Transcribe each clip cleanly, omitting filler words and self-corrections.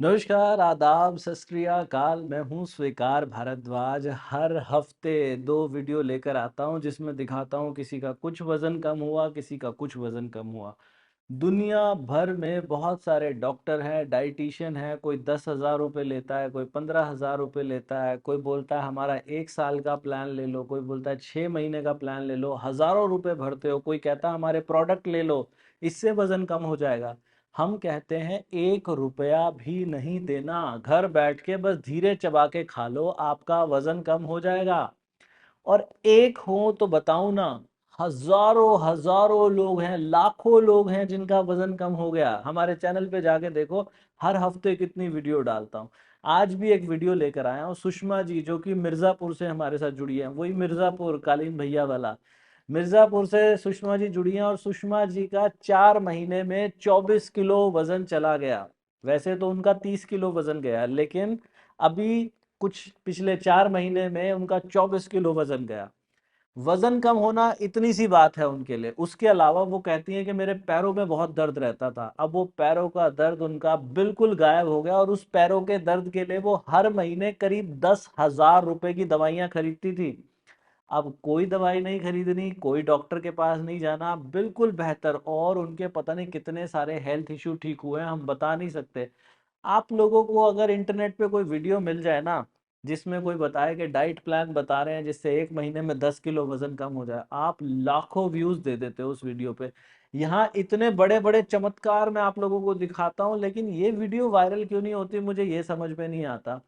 नमस्कार, आदाब, सत श्री अकाल। मैं हूँ स्वीकार भारद्वाज। हर हफ्ते 2 वीडियो लेकर आता हूँ जिसमें दिखाता हूँ किसी का कुछ वज़न कम हुआ, किसी का कुछ वज़न कम हुआ। दुनिया भर में बहुत सारे डॉक्टर हैं, डाइटिशियन हैं। कोई 10,000 रुपये लेता है, कोई 15,000 रुपये लेता है, कोई बोलता है हमारा 1 साल का प्लान ले लो, कोई बोलता है 6 महीने का प्लान ले लो, हज़ारों रुपये भरते हो। कोई कहता है हमारे प्रोडक्ट ले लो, इससे वज़न कम हो जाएगा। हम कहते हैं 1 रुपया भी नहीं देना, घर बैठ के बस धीरे चबा के खा लो, आपका वज़न कम हो जाएगा। और एक हो तो बताऊं ना, हजारों हजारों लोग हैं, लाखों लोग हैं जिनका वजन कम हो गया। हमारे चैनल पे जाके देखो, हर हफ्ते कितनी वीडियो डालता हूँ। आज भी एक वीडियो लेकर आया हूँ, सुषमा जी जो कि मिर्जापुर से हमारे साथ जुड़ी है, वही मिर्जापुर कालीन भैया वाला। मिर्जापुर से सुषमा जी जुड़ी हैं और सुषमा जी का 4 महीने में 24 किलो वजन चला गया। वैसे तो उनका 30 किलो वजन गया, लेकिन अभी कुछ पिछले 4 महीने में उनका 24 किलो वजन गया। वजन कम होना इतनी सी बात है उनके लिए। उसके अलावा वो कहती हैं कि मेरे पैरों में बहुत दर्द रहता था, अब वो पैरों का दर्द उनका बिल्कुल गायब हो गया। और उस पैरों के दर्द के लिए वो हर महीने करीब 10,000 रुपए की दवाइयां खरीदती थी। अब कोई दवाई नहीं खरीदनी, कोई डॉक्टर के पास नहीं जाना, बिल्कुल बेहतर। और उनके पता नहीं कितने सारे हेल्थ इश्यू ठीक हुए हैं, हम बता नहीं सकते। आप लोगों को अगर इंटरनेट पे कोई वीडियो मिल जाए ना, जिसमें कोई बताए कि डाइट प्लान बता रहे हैं जिससे 1 महीने में 10 किलो वजन कम हो जाए, आप लाखों व्यूज दे देते हो उस वीडियो पे। यहाँ इतने बड़े बड़े चमत्कार मैं आप लोगों को दिखाता हूँ, लेकिन ये वीडियो वायरल क्यों नहीं होती, मुझे ये समझ में नहीं आता।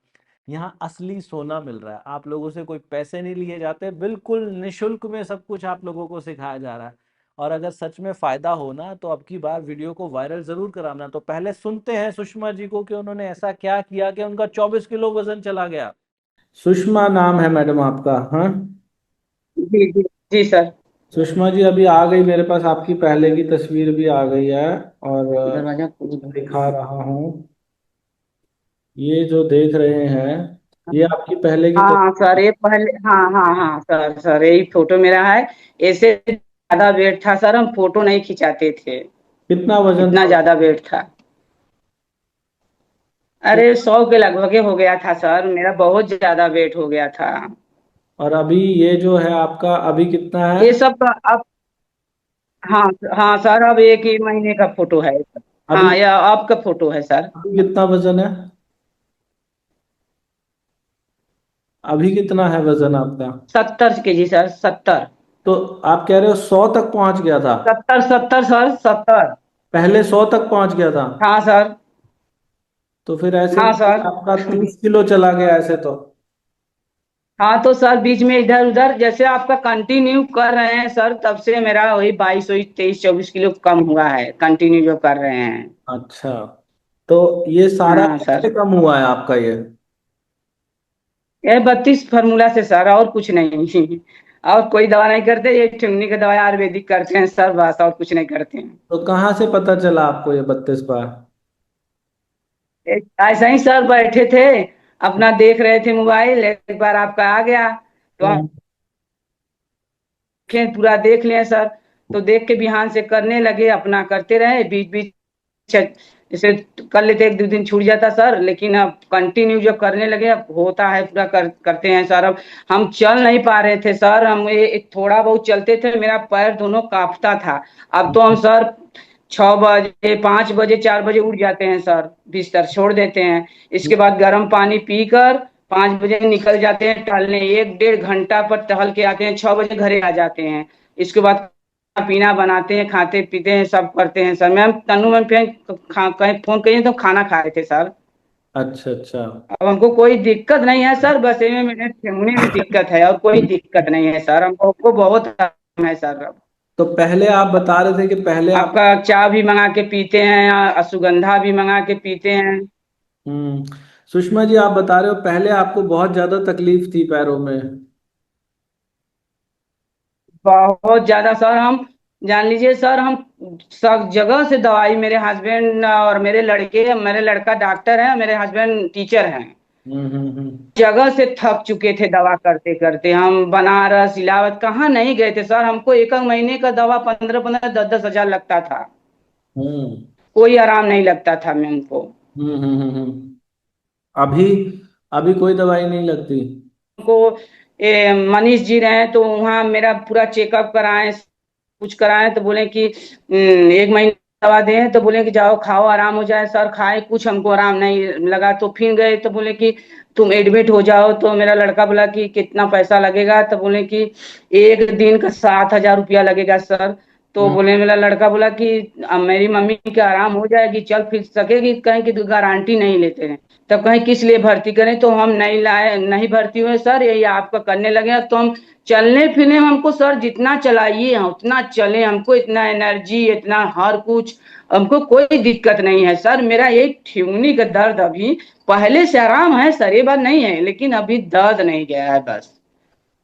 यहाँ असली सोना मिल रहा है, आप लोगों से कोई पैसे नहीं लिए जाते, बिल्कुल निशुल्क में सब कुछ आप लोगों को सिखाया जा रहा है। और अगर सच में फायदा हो ना, तो अब की बार वीडियो को वायरल जरूर कराना। तो पहले सुनते हैं सुषमा जी को कि उन्होंने ऐसा क्या किया कि उनका 24 किलो वजन चला गया। सुषमा नाम है मैडम आपका? हाँ, जी जी। जी सर। सुषमा जी अभी आ गई मेरे पास, आपकी पहले की तस्वीर भी आ गई है। और दरवाजा खोल दो। दिखा रहा हूँ, ये जो देख रहे हैं, ये आपकी पहले की हाँ तस्वीर सर, है। ये पहले, हाँ हाँ हाँ सर, यही फोटो मेरा है। ऐसे ज्यादा वेट था सर, हम फोटो नहीं खिंचाते थे। कितना वजन इतना था? ज्यादा वेट था। अरे 100 के लगभग हो गया था सर, मेरा बहुत ज्यादा वेट हो गया था। और अभी ये जो है आपका, अभी कितना है? ये सब तो अब, हाँ हाँ सर, अब 1 ही महीने का फोटो है सर। अभी हाँ, यह आपका फोटो है सर। अभी कितना वजन है? अभी कितना है वजन आपका? 70 केजी सर, 70। तो आप कह रहे हो 100 तक पहुंच गया था? 70 सर, 70। पहले 100 तक पहुंच गया था? हाँ सर। तो फिर ऐसे हाँ तो सर। आपका 30 किलो चला गया ऐसे तो। हाँ तो सर, बीच में इधर उधर जैसे आपका कंटिन्यू कर रहे हैं सर, तब से मेरा वही 22 23 24 किलो कम हुआ है, कंटिन्यू जो कर रहे हैं। अच्छा, तो ये सारा हाँ कैसे सर। कम हुआ है आपका ये? ये 32 फार्मूला से सर, और कुछ नहीं। और कोई दवा नहीं करते, ये ठुमनी की दवा आयुर्वेदिक करते हैं सर, बस और कुछ नहीं करते हैं। तो कहाँ से पता चला आपको ये 32 बार? ऐसा ही सर, बैठे थे अपना देख रहे थे मोबाइल, एक बार आपका आ गया तो हम हम्म। देखें, पूरा देख लिया सर। तो देख के बिहान से करने लगे, अपना करते रहे, बीच बीच जैसे कर लेते, 1 2 दिन छूट जाता सर, लेकिन अब कंटिन्यू जब करने लगे, अब होता है पूरा करते हैं सर। अब हम चल नहीं पा रहे थे सर, हम ये थोड़ा बहुत चलते थे, मेरा पैर दोनों कांपता था। अब तो हम सर 6 बजे 5 बजे 4 बजे उठ जाते हैं सर, बिस्तर छोड़ देते हैं। इसके बाद गर्म पानी पीकर 5 बजे निकल जाते हैं टहलने, 1 1.5 घंटा पर टहल के आते हैं, 6 बजे घरे आ जाते हैं। इसके बाद पीना बनाते हैं, खाते पीते हैं, सब करते हैं सर। मैम तन्नू मैम पे कहीं फोन करिए तो खाना खा रहे थे सर। अच्छा अच्छा। अब हमको कोई दिक्कत नहीं है सर, बस ये मेरे ठेंगुने में दिक्कत है, और कोई दिक्कत नहीं है सर, हमको बहुत आराम है सर अब। तो पहले आप बता रहे थे कि पहले आप। आपका चाय भी मंगा के पीते हैं, अश्वगंधा भी मंगा के पीते हैं। सुषमा जी आप बता रहे हो पहले आपको बहुत ज्यादा तकलीफ थी पैरों में। बहुत ज्यादा सर, हम जान लीजिए सर, हम सब जगह से दवाई, मेरे हस्बैंड और मेरे लड़के, मेरे लड़का डॉक्टर है, मेरे हस्बैंड टीचर हैं, हम्म। जगह से थक चुके थे दवा करते करते। हम बनारस इलाहाबाद कहाँ नहीं गए थे सर, हमको 1 1 महीने का दवा 15 15 10 10 हजार लगता था। हम्म। कोई आराम नहीं लगता था मैं उनको। अभी अभी कोई दवाई नहीं लगती? को मनीष जी रहे तो वहाँ मेरा पूरा चेकअप कराए, कुछ कराए तो बोले कि 1 महीने दवा दें, तो बोले कि जाओ खाओ आराम हो जाए। सर खाए, कुछ हमको आराम नहीं लगा, तो फिर गए तो बोले कि तुम एडमिट हो जाओ। तो मेरा लड़का बोला कि कितना पैसा लगेगा, तो बोले कि 1 दिन का 7,000 रुपया लगेगा सर। तो हम्म। बोले, मेरा लड़का बोला कि अब मेरी मम्मी की आराम हो जाएगी, चल फिर सकेगी, कहीं की गारंटी नहीं लेते हैं। तब कहीं किस लिए भर्ती करें, तो हम नहीं लाए, नहीं भर्ती हुए सर, यही आपका करने लगे। तो हम चलने फिरने में हमको सर जितना चलाइए हम उतना चले, हमको इतना एनर्जी, इतना हर कुछ, हमको कोई दिक्कत नहीं है सर। मेरा ये ठिमुनी का दर्द अभी पहले से आराम है सर, ये बात नहीं है, लेकिन अभी दर्द नहीं गया है बस।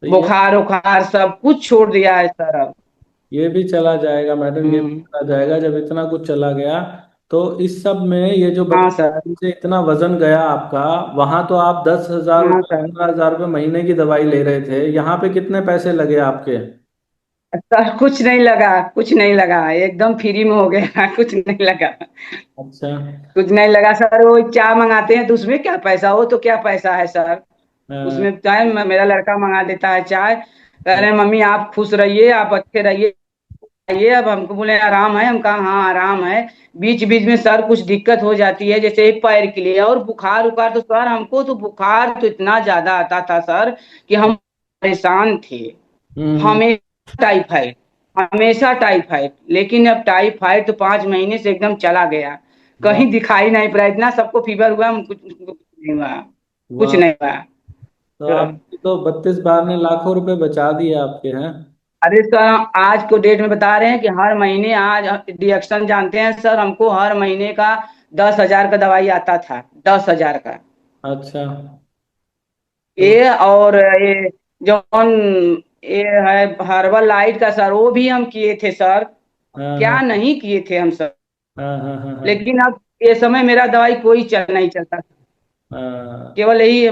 तो बुखार उखार सब कुछ छोड़ दिया है सर अब। ये भी चला जाएगा मैडम, ये भी हम्म। चला जाएगा जब इतना कुछ चला गया। तो इस सब में ये जो हाँ बत्तीस सर। दिन से इतना वजन गया आपका, वहां तो आप 10,000 रुपये, हाँ सर। 15,000 रुपये महीने की दवाई ले रहे थे, यहाँ पे कितने पैसे लगे आपके? सर कुछ नहीं लगा, कुछ नहीं लगा, एकदम फ्री में हो गया कुछ नहीं लगा। अच्छा। कुछ नहीं लगा सर, वो चाय मंगाते हैं तो उसमें क्या पैसा, हो तो क्या पैसा है सर। हाँ, उसमें चाय मेरा लड़का मंगा देता है चाय, कह रहे हैं मम्मी आप खुश रहिए, आप अच्छे रहिए। ये अब हमको बोले आराम है, हम कहा हाँ आराम है। बीच बीच में सर कुछ दिक्कत हो जाती है, जैसे एक पैर के लिए, और बुखार उखार तो सर हमको तो बुखार तो इतना ज्यादा आता था सर कि हम परेशान थे। हम्म। हमेशा टाइफाइड, हमेशा टाइफाइड, लेकिन अब टाइफाइड तो 5 महीने से एकदम चला गया, वाह। कहीं दिखाई नहीं पड़ा। इतना सबको फीवर हुआ, हम कुछ नहीं हुआ, कुछ वाह। नहीं हुआ। तो तो आपकी तो 32 बार ने लाखों रुपए बचा दिए आपके हैं। अरे सर आज को डेट में बता रहे हैं कि हर महीने, आज डिएक्शन जानते हैं सर, हमको हर महीने का 10,000 का दवाई आता था, 10,000 का। अच्छा। तो ये और ये जौन ये है हर्बल लाइट का सर, वो भी हम किए थे सर, हाँ क्या हाँ नहीं किए थे हम सब। हाँ हाँ हाँ हाँ लेकिन अब ये समय मेरा दवाई कोई चल नहीं चलता, हाँ। केवल यही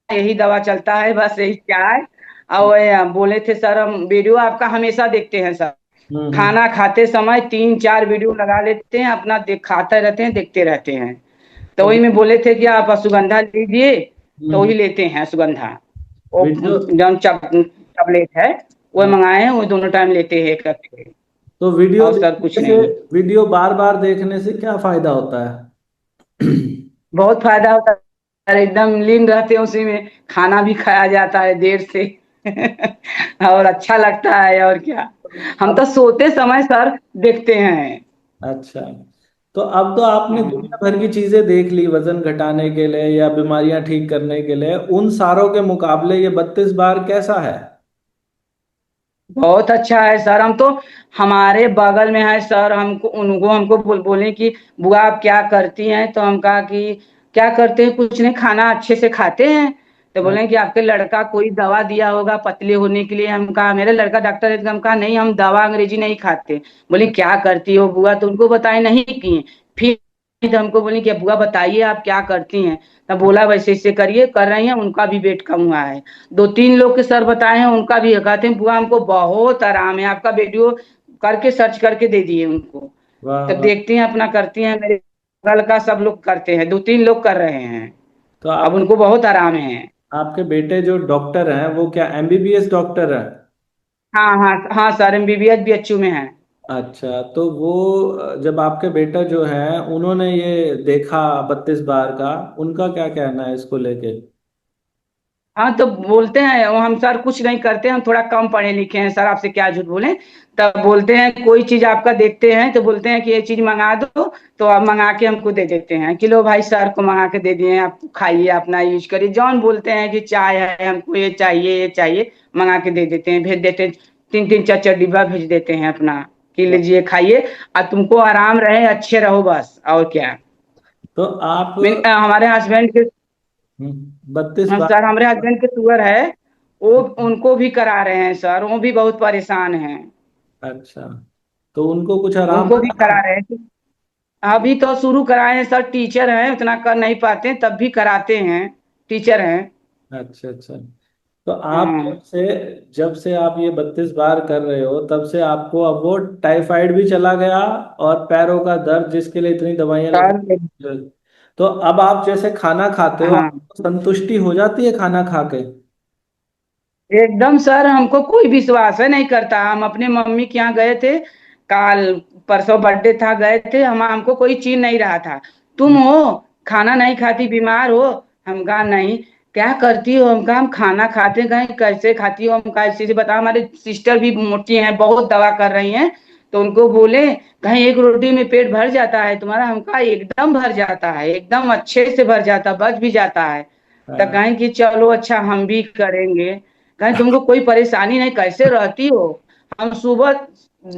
यही दवा चलता है, बस यही चाय। और ये बोले थे सर, हम वीडियो आपका हमेशा देखते हैं सर, हम्म। खाना खाते समय 3 4 वीडियो लगा लेते हैं, अपना दिखाते रहते हैं, देखते रहते हैं। तो तो वही में बोले थे कि आप अश्वगंधा लीजिए, तो हम्म, वही लेते हैं अश्वगंधा। वो वीडियो जो टैबलेट है वो हाँ, मंगाए हैं, वो दोनों टाइम लेते हैं एक करके। तो वीडियो और सर कुछ देखने से, नहीं। वीडियो बार बार देखने से क्या फायदा होता है? बहुत फायदा होता है, एकदम लीन रहते हैं उसी में, खाना भी खाया जाता है देर से और अच्छा लगता है, और क्या। हम अब तो सोते समय सर देखते हैं। अच्छा, तो अब तो आपने दुनिया हाँ। भर की चीजें देख ली वजन घटाने के लिए या बीमारियां ठीक करने के लिए, उन सारों के मुकाबले ये 32 बार कैसा है? बहुत अच्छा है सर। हम तो हमारे बगल में है सर, हमको उनको हमको बोले कि बुआ आप क्या करती हैं, तो हम कहा कि क्या करते हैं, कुछ नहीं, खाना अच्छे से खाते हैं। तो हाँ, बोले कि आपके लड़का कोई दवा दिया होगा पतले होने के लिए। हम कहा मेरा लड़का डॉक्टर है, तो हम कहा नहीं हम दवा अंग्रेजी नहीं खाते। बोले क्या करती हो बुआ, तो उनको बताए नहीं किए। फिर तो हमको बोली कि बुआ बताइए आप क्या करती हैं। तब बोला वैसे ऐसे करिए, कर रही हैं, उनका भी वेट कम हुआ है। 2 3 लोग के सर बताए हैं, उनका भी कहते हैं बुआ हमको बहुत आराम है, आपका वीडियो करके सर्च करके दे दिए उनको। वाह तब वाह। देखती हैं अपना करती हैं, मेरे बगल का सब लोग करते हैं, 2 3 लोग कर रहे हैं, तो अब आपके उनको बहुत आराम है। आपके बेटे जो डॉक्टर हैं वो क्या एमबीबीएस डॉक्टर हैं? हाँ हाँ हाँ सर, एमबीबीएस बीएचयू में है। अच्छा, तो वो जब आपके बेटा जो हैं उन्होंने ये देखा 32 बार का, उनका क्या कहना है इसको लेके? हाँ तो बोलते हैं वो, हम सर कुछ नहीं करते, हम थोड़ा कम पढ़े लिखे हैं सर, आपसे क्या झूठ बोले। तब बोलते हैं कोई चीज आपका देखते हैं तो बोलते हैं कि ये चीज मंगा दो, तो आप मंगा के हमको दे देते हैं कि लो भाई सर को मंगा के दे दिए, आप खाइए अपना यूज करिए। जौन बोलते हैं कि चाय है हमको ये चाहिए ये चाहिए, मंगा के दे देते हैं, भेज देते हैं। 3 3 4 4 डिब्बा भेज देते हैं अपना, कि लीजिए खाइए, और तुमको आराम रहे, अच्छे रहो, बस और क्या। तो आप हमारे हस्बैंड के, 32 बार सर हमारे हस्बैंड के शुगर है, वो उनको भी करा रहे हैं सर, वो भी बहुत परेशान हैं। अच्छा, तो उनको कुछ आराम उनको भी लगा? करा रहे हैं। अभी तो शुरू कराए हैं सर, टीचर हैं उतना कर नहीं पाते, तब भी कराते हैं, टीचर हैं। अच्छा अच्छा। तो आप हाँ जब से आप ये 32 बार कर रहे हो तब से आपको अब वो टाइफाइड भी चला गया और पैरों का दर्द जिसके लिए इतनी दवाइयां सर, लगी, तो अब आप जैसे खाना खाते हो, हाँ आपको संतुष्टि हो जाती है खाना खा के? एकदम सर, हमको कोई विश्वास है नहीं करता। हम अपने मम्मी के यहाँ गए थे काल, परसों बर्थडे था, गए थे हम, हमको कोई चीज नहीं रहा था। तुम हो खाना नहीं खाती, बीमार हो? हम कहा नहीं। क्या करती हो? हम कहा हम खाना खाते गए, कैसे खाती हो? हम कहा इसी से बता, हमारे सिस्टर भी मोटी हैं, बहुत दवा कर रही हैं, तो उनको बोले कहीं एक रोटी में पेट भर जाता है तुम्हारा? हम कहा एकदम भर जाता है, एकदम अच्छे से भर जाता, बच भी जाता है। तो हाँ। कहें कि चलो अच्छा हम भी करेंगे। कहें तुमको कोई परेशानी नहीं, कैसे रहती हो? हम सुबह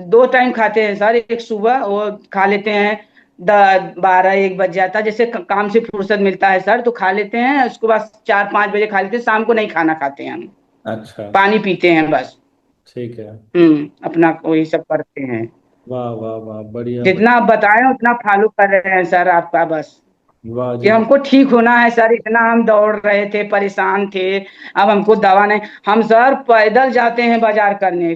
2 टाइम खाते हैं सर, एक सुबह वो खा लेते हैं, 12-1 बज जाता है, जैसे काम से फुर्सत मिलता है सर तो खा लेते हैं, उसके बाद 4-5 बजे खा लेते हैं, शाम को नहीं खाना खाते हैं हम, अच्छा। पानी पीते हैं बस। ठीक है। अपना वही सब करते हैं। वाह वाह वाह, बढ़िया जितना बढ़िया। आप बताएं उतना फॉलो कर रहे हैं सर आपका, बस वाह कि जी। हमको ठीक होना है सर, इतना हम दौड़ रहे थे, परेशान थे, अब हमको दवा नहीं। हम सर पैदल जाते हैं बाजार करने,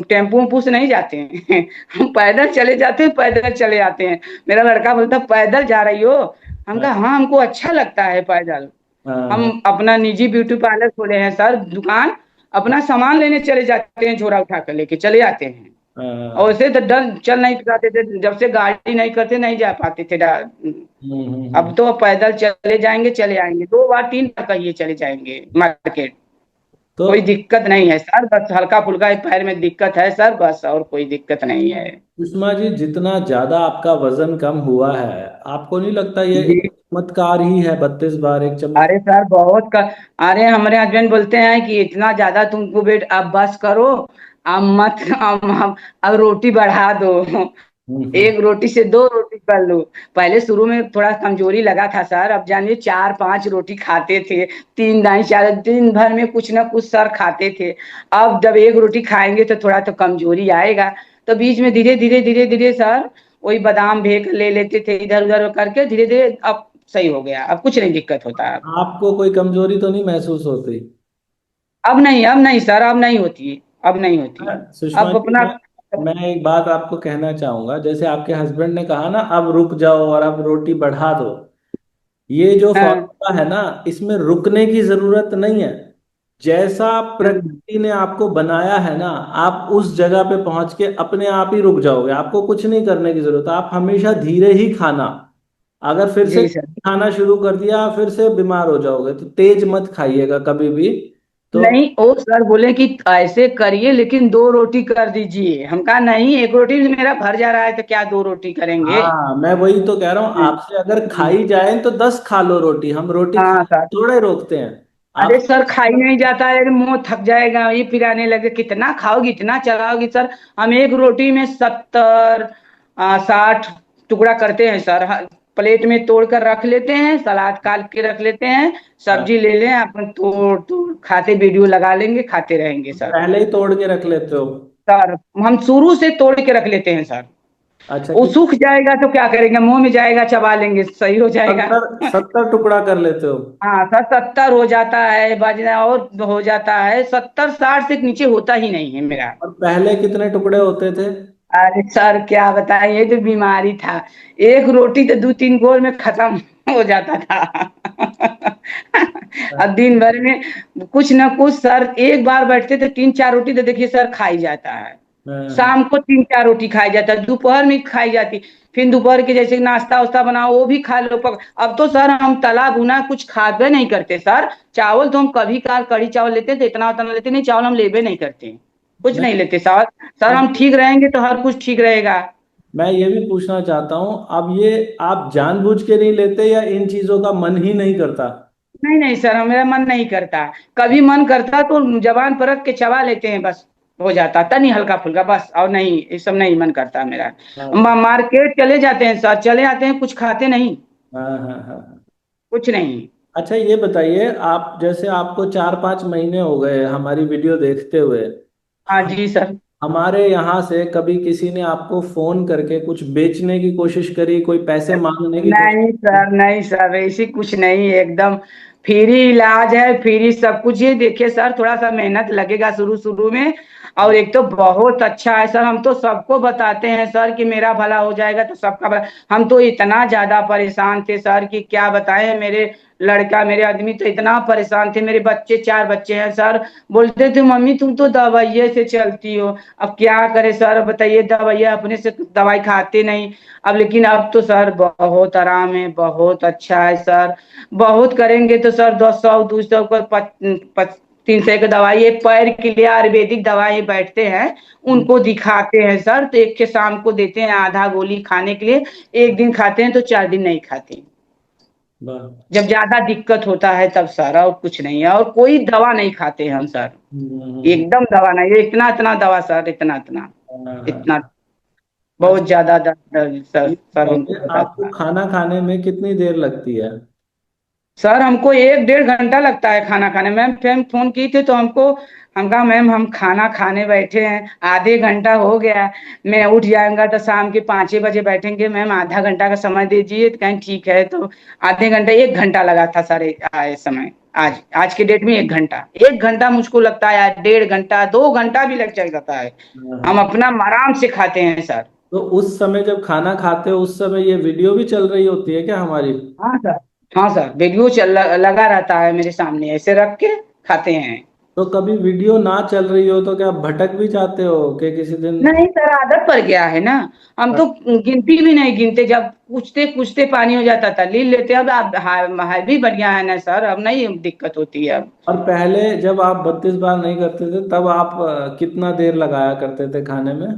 टेम्पू वेम्पू से नहीं जाते हैं हम पैदल चले जाते हैं, पैदल चले आते हैं। मेरा लड़का बोलता पैदल जा रही हो? हम हाँ कहा हाँ हमको अच्छा लगता है पैदल। हाँ हम अपना निजी ब्यूटी पार्लर खोले हैं सर, दुकान, अपना सामान लेने चले जाते हैं, झोरा उठा कर लेके चले आते हैं। और हाँ। वैसे तो डर चल नहीं पाते थे, जब से गाड़ी नहीं करते नहीं जा पाते थे अब हम्म। तो पैदल चले जाएंगे, चले आएंगे, 2 बार 3 बार कहिए चले जाएंगे मार्केट। तो कोई दिक्कत नहीं है सर, बस हल्का फुल्का पैर में दिक्कत है सर, बस और कोई दिक्कत नहीं है। सुषमा जी, जितना ज्यादा आपका वजन कम हुआ है, आपको नहीं लगता ये जी। एक चमत्कार ही है? 32 बार एक चमत्कार। अरे सर अरे हमारे हस्बैंड बोलते हैं कि इतना ज्यादा तुमको वेट, अब बस करो, अब मत, अब रोटी बढ़ा दो, हम्म। 1 रोटी से 2 रोटी कर लो। पहले शुरू में थोड़ा कमजोरी लगा था सर, अब जानिए 4-5 रोटी खाते थे, 3 दाई 4, दिन भर में कुछ ना कुछ सर खाते थे। अब जब 1 रोटी खाएंगे तो थोड़ा तो कमजोरी आएगा। तो बीच में धीरे धीरे धीरे धीरे सर वही बादाम भेग ले लेते थे, इधर उधर करके धीरे धीरे अब सही हो गया, अब कुछ नहीं दिक्कत होता। आपको कोई कमजोरी तो नहीं महसूस होती? अब नहीं, अब नहीं सर, अब नहीं होती, अब नहीं होती। सुषमा अब जी, अपना मैं एक बात आपको कहना चाहूंगा। जैसे आपके हस्बैंड ने कहा ना, अब रुक जाओ और अब रोटी बढ़ा दो, ये जो हाँ, फॉर्मूला है ना, इसमें रुकने की जरूरत नहीं है। जैसा हाँ, प्रकृति ने आपको बनाया है ना, आप उस जगह पे पहुंच के अपने आप ही रुक जाओगे। आपको कुछ नहीं करने की जरूरत। आप हमेशा धीरे ही खाना। अगर फिर से जी सर। खाना शुरू कर दिया, फिर से बीमार हो जाओगे। तो तेज मत खाइएगा कभी भी। तो नहीं ओ सर बोले कि ऐसे करिए लेकिन 2 रोटी कर दीजिए। हम कहा नहीं, 1 रोटी से मेरा भर जा रहा है तो क्या 2 रोटी करेंगे? हाँ, मैं वही तो कह रहा हूँ हम्म, आपसे। अगर हम्म। खाई जाए तो 10 खा लो रोटी। हम रोटी खा हाँ सर। थोड़े रोकते हैं। अरे आप सर खाई नहीं जाता है, मुंह थक जाएगा, ये पिराने लगे, कितना खाओगी, इतना चलाओगी सर? हम 1 रोटी में 70-60 टुकड़ा करते हैं सर, प्लेट में तोड़ कर रख लेते हैं, सलाद काट के रख लेते हैं, सब्जी ले लें अपन, तोड़ तोड़ खाते, वीडियो लगा लेंगे, खाते रहेंगे सर। पहले ही तोड़ के रख लेते हो? सर हम शुरू से तोड़ के रख लेते हैं सर। अच्छा, वो कि सूख जाएगा तो क्या करेंगे, मुंह में जाएगा, चबा लेंगे, सही हो जाएगा। 70 टुकड़ा कर लेते हो? हाँ सर 70 हो जाता है, बजना और हो जाता है, 70-60 से नीचे होता ही नहीं है मेरा। और पहले कितने टुकड़े होते थे? अरे सर क्या बताएं, ये तो बीमारी था, 1 रोटी तो 2-3 गोल में खत्म हो जाता था। अब दिन भर में कुछ ना कुछ सर, एक बार बैठते थे 3-4 रोटी तो देखिए सर खाई जाता है, हाँ, शाम को 3-4 रोटी खाई जाता है, दोपहर में खाई जाती, फिर दोपहर के जैसे नाश्ता वास्ता बनाओ वो भी खा लो अब तो सर हम तला भुना कुछ खाते नहीं करते सर। चावल तो हम कभी कभार कढ़ी चावल लेते थे, इतना उतना लेते नहीं, चावल हम लेबे नहीं करते, कुछ नहीं नहीं। लेते सर। सर अब हम ठीक रहेंगे तो हर कुछ ठीक रहेगा। मैं ये भी पूछना चाहता हूँ, अब ये आप जानबूझ के नहीं लेते या इन चीजों का मन ही नहीं करता? नहीं नहीं सर, मेरा मन नहीं करता। कभी मन करता तो जबान पर रख के चबा लेते हैं, बस हो जाता तनी हल्का फुल्का, बस और नहीं, ये सब नहीं मन करता मेरा। हाँ मार्केट चले जाते हैं सर, चले आते हैं, कुछ खाते नहीं, हाँ हाँ हाँ। कुछ नहीं। अच्छा, ये बताइए, आप जैसे आपको 4-5 महीने हो गए हमारी वीडियो देखते हुए, हाँ जी सर। हमारे यहाँ से कभी किसी ने आपको फोन करके कुछ बेचने की कोशिश करी, कोई पैसे मांगने की कोशिश नहीं की? सर, नहीं सर, ऐसी कुछ नहीं, एकदम फ्री इलाज है, फ्री सब कुछ। ये देखिए सर, थोड़ा सा मेहनत लगेगा शुरू शुरू में, और एक तो बहुत अच्छा है सर। हम तो सबको बताते हैं सर कि मेरा भला हो जाएगा तो सबका भला। हम तो इतना ज्यादा परेशान थे सर कि क्या बताएं। मेरे लड़का, मेरे आदमी तो इतना परेशान थे। मेरे बच्चे, 4 बच्चे हैं सर। बोलते थे मम्मी तुम तो दवाइये से चलती हो। अब क्या करे सर, बताइए, दवाइयाँ अपने से दवाई खाते नहीं। अब लेकिन अब तो सर बहुत आराम है, बहुत अच्छा है सर। बहुत करेंगे तो सर 10 100 200 को 300 की दवाई, एक पैर के लिए आयुर्वेदिक दवाई बैठते हैं, उनको दिखाते हैं सर। तो एक के शाम को देते हैं आधा गोली खाने के लिए। एक दिन खाते हैं तो 4 दिन नहीं खाते। वाह। जब ज्यादा दिक्कत होता है तब सर, और कुछ नहीं है। और कोई दवा नहीं खाते हैं हम सर। हम्म, एकदम दवा नहीं है, इतना इतना दवा सर, इतना इतना, इतना हाँ। अच्छा, बहुत ज्यादा दर्द सर, ये सर हमको बताइए होता आपको था। खाना खाने में कितनी देर लगती है? सर हमको 1 1.5 घंटा लगता है खाना खाने में। मैम फिर फोन की थी तो हम कहा मैम हम खाना खाने बैठे हैं, आधे घंटा हो गया। मैं उठ जाऊंगा तो शाम के 5 6 बजे बैठेंगे मैम, आधा घंटा का समय दीजिए। तो कहें ठीक है। तो आधे घंटे, 1 घंटा लगा था सर आए समय। आज आज के डेट में 1 घंटा, 1 घंटा मुझको लगता है, 1.5 घंटा 2 घंटा भी लग जाता है। हाँ, हम हाँ। अपना आराम से खाते हैं सर। तो उस समय जब खाना खाते हो उस समय ये वीडियो भी चल रही होती है क्या हमारी? हाँ सर, हाँ सर, वीडियो लगा रहता है मेरे सामने, ऐसे रख के खाते हैं। तो कभी वीडियो ना चल रही हो तो क्या भटक भी जाते हो कि किसी दिन? नहीं सर, आदत पड़ गया है ना। हम तो गिनती भी नहीं गिनते। जब पूछते पूछते पानी हो जाता था, लील लेते। अब आप हाय भी बढ़िया है ना सर, अब नहीं दिक्कत होती है अब। और पहले जब आप 32 बार नहीं करते थे तब आप कितना देर लगाया करते थे खाने में?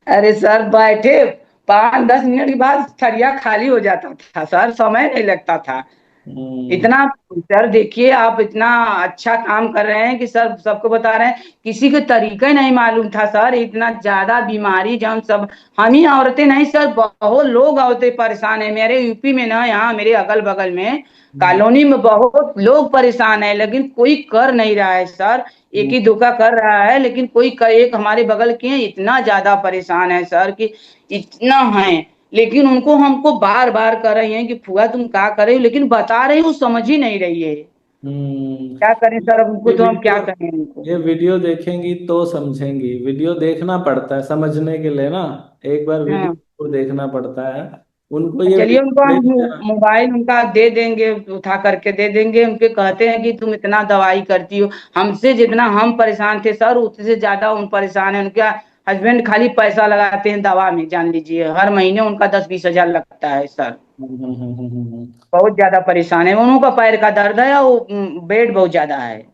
अरे सर बैठे 5 10 मिनट के बाद थरिया खाली हो जाता था सर, समय नहीं लगता था हम्म। इतना। सर देखिए, आप इतना अच्छा काम कर रहे हैं कि सर सबको बता रहे हैं। किसी को तरीका ही नहीं मालूम था सर, इतना ज्यादा बीमारी जो हम सब, हम ही औरतें नहीं सर, बहुत लोग औरतें परेशान है मेरे यूपी में ना, यहाँ मेरे अगल बगल में हम्म, कॉलोनी में बहुत लोग परेशान है, लेकिन कोई कर नहीं रहा है सर। एक हम्म, ही दुका कर रहा है, लेकिन एक हमारे बगल के हैं, इतना ज्यादा परेशान है सर कि इतना है। लेकिन उनको हमको बार बार कर रही हैं कि फुआ तुम क्या कर रही हो, लेकिन बता रही हूँ, समझ ही नहीं रही है। हम्म। क्या करें सर, अब उनको ये तो हम क्या वीडियो कहें उनको। ये वीडियो देखेंगी तो समझेंगी। वीडियो देखना पड़ता है समझने के लिए ना। एक बार हाँ, वीडियो देखना पड़ता है। उनको ये चलिए उनको हम वीडियो मोबाइल उनका दे देंगे, उठा करके दे देंगे। उनके कहते हैं कि तुम इतना दवाई करती हो, हमसे जितना हम परेशान थे सर उससे ज्यादा उन परेशान है। उनके हस्बैंड खाली पैसा लगाते हैं दवा में, जान लीजिए हर महीने उनका 10 20 हजार लगता है सर। बहुत ज्यादा परेशान है, उन्हों का पैर का दर्द है और बेड बहुत ज्यादा है।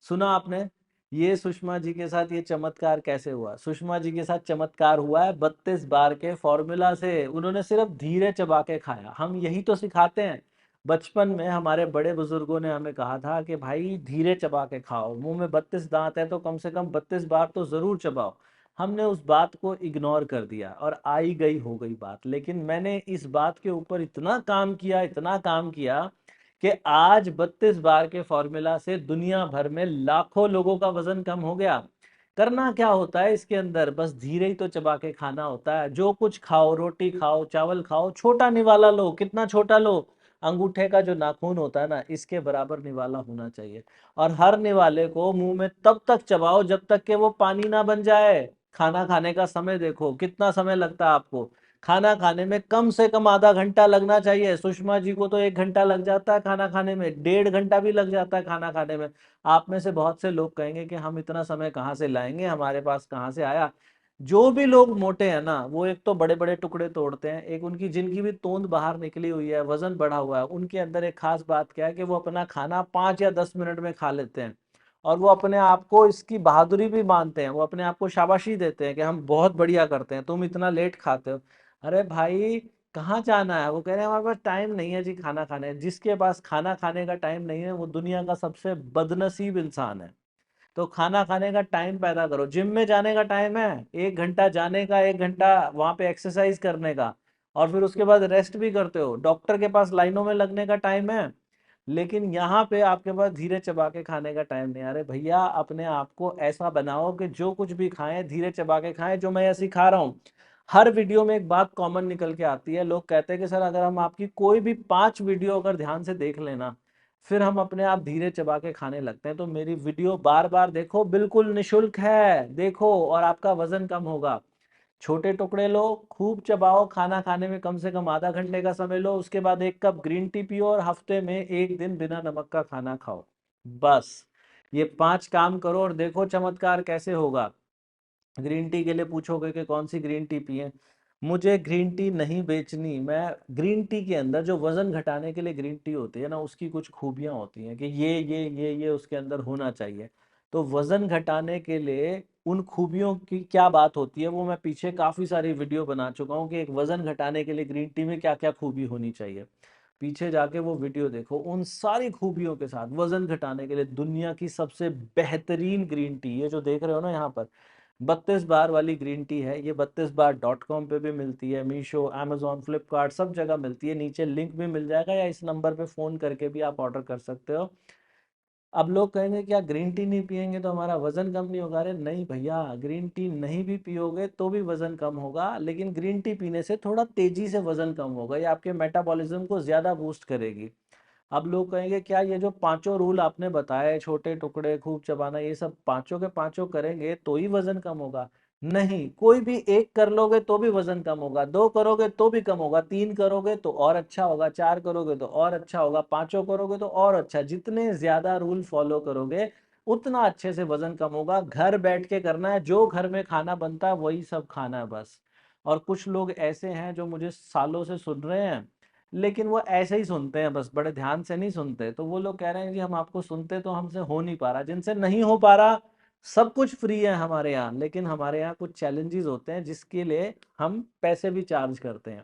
सुना आपने? ये सुषमा जी के साथ ये चमत्कार कैसे हुआ? सुषमा जी के साथ चमत्कार हुआ है 32 बार के फॉर्मूला से। उन्होंने सिर्फ धीरे चबा के खाया। हम यही तो सिखाते हैं। बचपन में हमारे बड़े बुजुर्गों ने हमें कहा था कि भाई धीरे चबा के खाओ, मुंह में 32 दांत है तो कम से कम 32 बार तो जरूर चबाओ। हमने उस बात को इग्नोर कर दिया और आई गई हो गई बात। लेकिन मैंने इस बात के ऊपर इतना काम किया, इतना काम किया कि आज 32 बार के फॉर्मूला से दुनिया भर में लाखों लोगों का वजन कम हो गया। करना क्या होता है इसके अंदर? बस धीरे ही तो चबा के खाना होता है। जो कुछ खाओ, रोटी खाओ, चावल खाओ, छोटा निवाला लो। कितना छोटा लो? अंगूठे का जो नाखून होता है ना, इसके बराबर निवाला होना चाहिए। और हर निवाले को मुंह में तब तक चबाओ जब तक कि वो पानी ना बन जाए। खाना खाने का समय देखो, कितना समय लगता है आपको? खाना खाने में कम से कम आधा घंटा लगना चाहिए। सुषमा जी को तो 1 घंटा लग जाता है खाना खाने में, 1.5 घंटा भी लग जाता है खाना खाने में। आप में से बहुत से लोग कहेंगे कि हम इतना समय कहाँ से लाएंगे, हमारे पास कहाँ से आया। जो भी लोग मोटे हैं ना, वो एक तो बड़े बड़े टुकड़े तोड़ते हैं, एक उनकी जिनकी भी तोंद बाहर निकली हुई है, वजन बढ़ा हुआ है, उनके अंदर एक खास बात क्या है कि वो अपना खाना 5 या 10 मिनट में खा लेते हैं। और वो अपने आप को इसकी बहादुरी भी मानते हैं, वो अपने आप को शाबाशी देते हैं कि हम बहुत बढ़िया करते हैं, तुम इतना लेट खाते हो। अरे भाई, कहाँ जाना है? वो कह रहे हैं हमारे पास टाइम नहीं है जी खाना खाने। जिसके पास खाना खाने का टाइम नहीं है वो दुनिया का सबसे बदनसीब इंसान है। तो खाना खाने का टाइम पैदा करो। जिम में जाने का टाइम है, 1 घंटा जाने का, 1 घंटा वहां पे एक्सरसाइज करने का, और फिर उसके बाद रेस्ट भी करते हो। डॉक्टर के पास लाइनों में लगने का टाइम है, लेकिन यहाँ पे आपके पास धीरे चबा के खाने का टाइम नहीं। अरे भैया, अपने आप को ऐसा बनाओ कि जो कुछ भी खाएं धीरे चबा के खाएं, जो मैं सिखा रहा हूँ। हर वीडियो में एक बात कॉमन निकल के आती है। लोग कहते हैं कि सर अगर हम आपकी कोई भी 5 वीडियो अगर ध्यान से देख लेना, फिर हम अपने आप धीरे चबा के खाने लगते हैं। तो मेरी वीडियो बार बार देखो, बिल्कुल निशुल्क है, देखो और आपका वजन कम होगा। छोटे टुकड़े लो, खूब चबाओ, खाना खाने में कम से कम आधा घंटे का समय लो, उसके बाद 1 कप ग्रीन टी पियो और हफ्ते में 1 दिन बिना नमक का खाना खाओ। बस ये 5 काम करो और देखो चमत्कार कैसे होगा। ग्रीन टी के लिए पूछोगे कि कौन सी ग्रीन टी पिए, मुझे ग्रीन टी नहीं बेचनी। मैं ग्रीन टी के अंदर जो वजन घटाने के लिए ग्रीन टी होती है ना, उसकी कुछ खूबियां होती हैं कि ये उसके अंदर होना चाहिए। तो वजन घटाने के लिए उन खूबियों की क्या बात होती है, वो मैं पीछे काफी सारी वीडियो बना चुका हूँ कि एक वजन घटाने के लिए ग्रीन टी में क्या क्या खूबी होनी चाहिए। पीछे जाके वो वीडियो देखो, उन सारी खूबियों के साथ वजन घटाने के लिए दुनिया की सबसे बेहतरीन ग्रीन टी, ये जो देख रहे हो ना यहाँ पर 32 बार वाली ग्रीन टी है। ये 32 बार.com पे भी मिलती है, मीशो, अमेजोन, फ्लिपकार्ट सब जगह मिलती है। नीचे लिंक भी मिल जाएगा या इस नंबर पे फ़ोन करके भी आप ऑर्डर कर सकते हो। अब लोग कहेंगे क्या ग्रीन टी नहीं पियेंगे तो हमारा वजन कम नहीं होगा? अरे नहीं भैया, ग्रीन टी नहीं भी पियोगे तो भी वजन कम होगा, लेकिन ग्रीन टी पीने से थोड़ा तेजी से वजन कम होगा, ये आपके मेटाबॉलिज्म को ज़्यादा बूस्ट करेगी। अब लोग कहेंगे क्या ये जो पांचों रूल आपने बताए, छोटे टुकड़े, खूब चबाना, ये सब पांचों के पांचों करेंगे तो ही वजन कम होगा? नहीं, कोई भी एक कर लोगे तो भी वजन कम होगा, 2 करोगे तो भी कम होगा, 3 करोगे तो और अच्छा होगा, 4 करोगे तो और अच्छा होगा, पांचों करोगे तो और अच्छा। जितने ज्यादा रूल फॉलो करोगे उतना अच्छे से वजन कम होगा। घर बैठ के करना है, जो घर में खाना बनता है वही सब खाना है बस। और कुछ लोग ऐसे हैं जो मुझे सालों से सुन रहे हैं, लेकिन वो ऐसे ही सुनते हैं बस, बड़े ध्यान से नहीं सुनते। तो वो लोग कह रहे हैं कि हम आपको सुनते तो हमसे हो नहीं पा रहा। जिनसे नहीं हो पा रहा, सब कुछ फ्री है हमारे यहाँ, लेकिन हमारे यहाँ कुछ चैलेंजेस होते हैं जिसके लिए हम पैसे भी चार्ज करते हैं।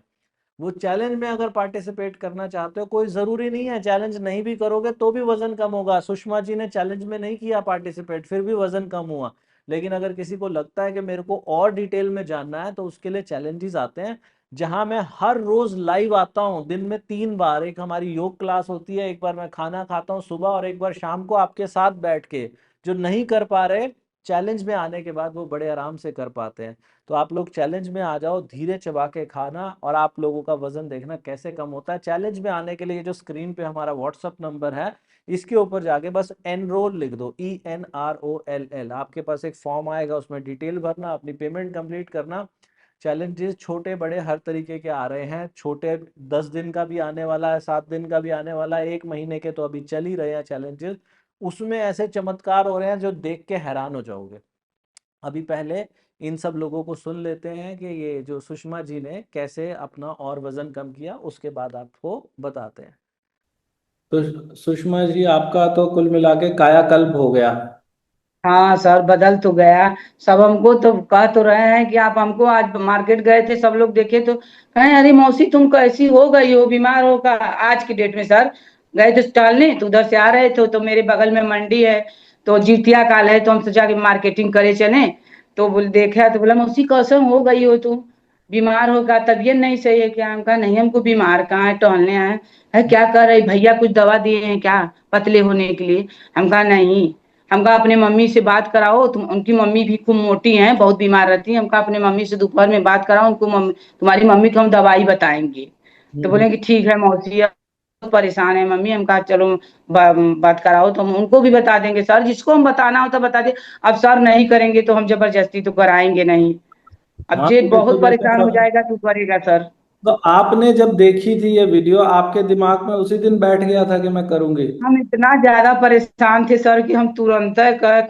वो चैलेंज में अगर पार्टिसिपेट करना चाहते हो, कोई जरूरी नहीं है, चैलेंज नहीं भी करोगे तो भी वजन कम होगा। सुषमा जी ने चैलेंज में नहीं किया पार्टिसिपेट, फिर भी वजन कम हुआ। लेकिन अगर किसी को लगता है कि मेरे को और डिटेल में जानना है, तो उसके लिए चैलेंजेस आते हैं जहां मैं हर रोज लाइव आता हूं, दिन में 3 बार। एक हमारी योग क्लास होती है, एक बार मैं खाना खाता हूं सुबह, और एक बार शाम को आपके साथ बैठ के। जो नहीं कर पा रहे, चैलेंज में आने के बाद वो बड़े आराम से कर पाते हैं। तो आप लोग चैलेंज में आ जाओ, धीरे चबा के खाना, और आप लोगों का वजन देखना कैसे कम होता है। चैलेंज में आने के लिए जो स्क्रीन पे हमारा व्हाट्सअप नंबर है, इसके ऊपर जाके बस एनरोल लिख दो, ENROLL। आपके पास एक फॉर्म आएगा, उसमें डिटेल भरना, अपनी पेमेंट कंप्लीट करना। चैलेंजेस छोटे बड़े हर तरीके के आ रहे हैं। छोटे 10 दिन का भी आने वाला है, 7 दिन का भी आने वाला है, 1 महीने के तो अभी चल ही रहे हैं चैलेंजेस। उसमें ऐसे चमत्कार हो रहे हैं जो देख के हैरान हो जाओगे। अभी पहले इन सब लोगों को सुन लेते हैं कि ये जो सुषमा जी ने कैसे अपना और वजन कम किया, उसके बाद आपको बताते हैं। तो सुषमा जी, आपका तो कुल मिला के कायाकल्प हो गया। हाँ सर, बदल तो गया। सब हमको तो कह तो रहे हैं कि आप हमको, आज मार्केट गए थे, सब लोग देखे तो कहें अरे मौसी तुम कैसी हो गई हो, बीमार हो का। आज की डेट में सर, गए थे टहलने तो उधर से आ रहे थे, तो मेरे बगल में मंडी है, तो जितिया काल है, तो हम सोचा कि मार्केटिंग करे चले। तो बोल देखा तो बोला मौसी कैसे हो गई हो तुम, बीमार हो का, तबीयत नहीं सही है क्या? हम कहा नहीं, हमको बीमार कहाँ है, टहलने आए है। क्या कर रही भैया, कुछ दवा दिए हैं क्या पतले होने के लिए? हम कहा नहीं। हम कहा अपने मम्मी से बात कराओ, तुम, उनकी मम्मी भी खूब मोटी हैं, बहुत बीमार रहती हैं। हम कहा अपने मम्मी से दोपहर में बात कराओ, उनको तुम्हारी मम्मी को हम दवाई बताएंगे। तो हम्म। बोले कि ठीक है मौसी, अब बहुत परेशान है मम्मी। हम कहा चलो बात कराओ तो हम उनको भी बता देंगे। सर जिसको हम बताना होता बता दे, अब सर नहीं करेंगे तो हम जबरदस्ती तो कराएंगे नहीं। अब हाँ, जे तो देखो बहुत जैसे परेशान हो जाएगा तो करेगा सर। तो आपने जब देखी थी ये वीडियो, आपके दिमाग में उसी दिन बैठ गया था कि मैं करूंगी? हम इतना ज्यादा परेशान थे सर कि हम तुरंत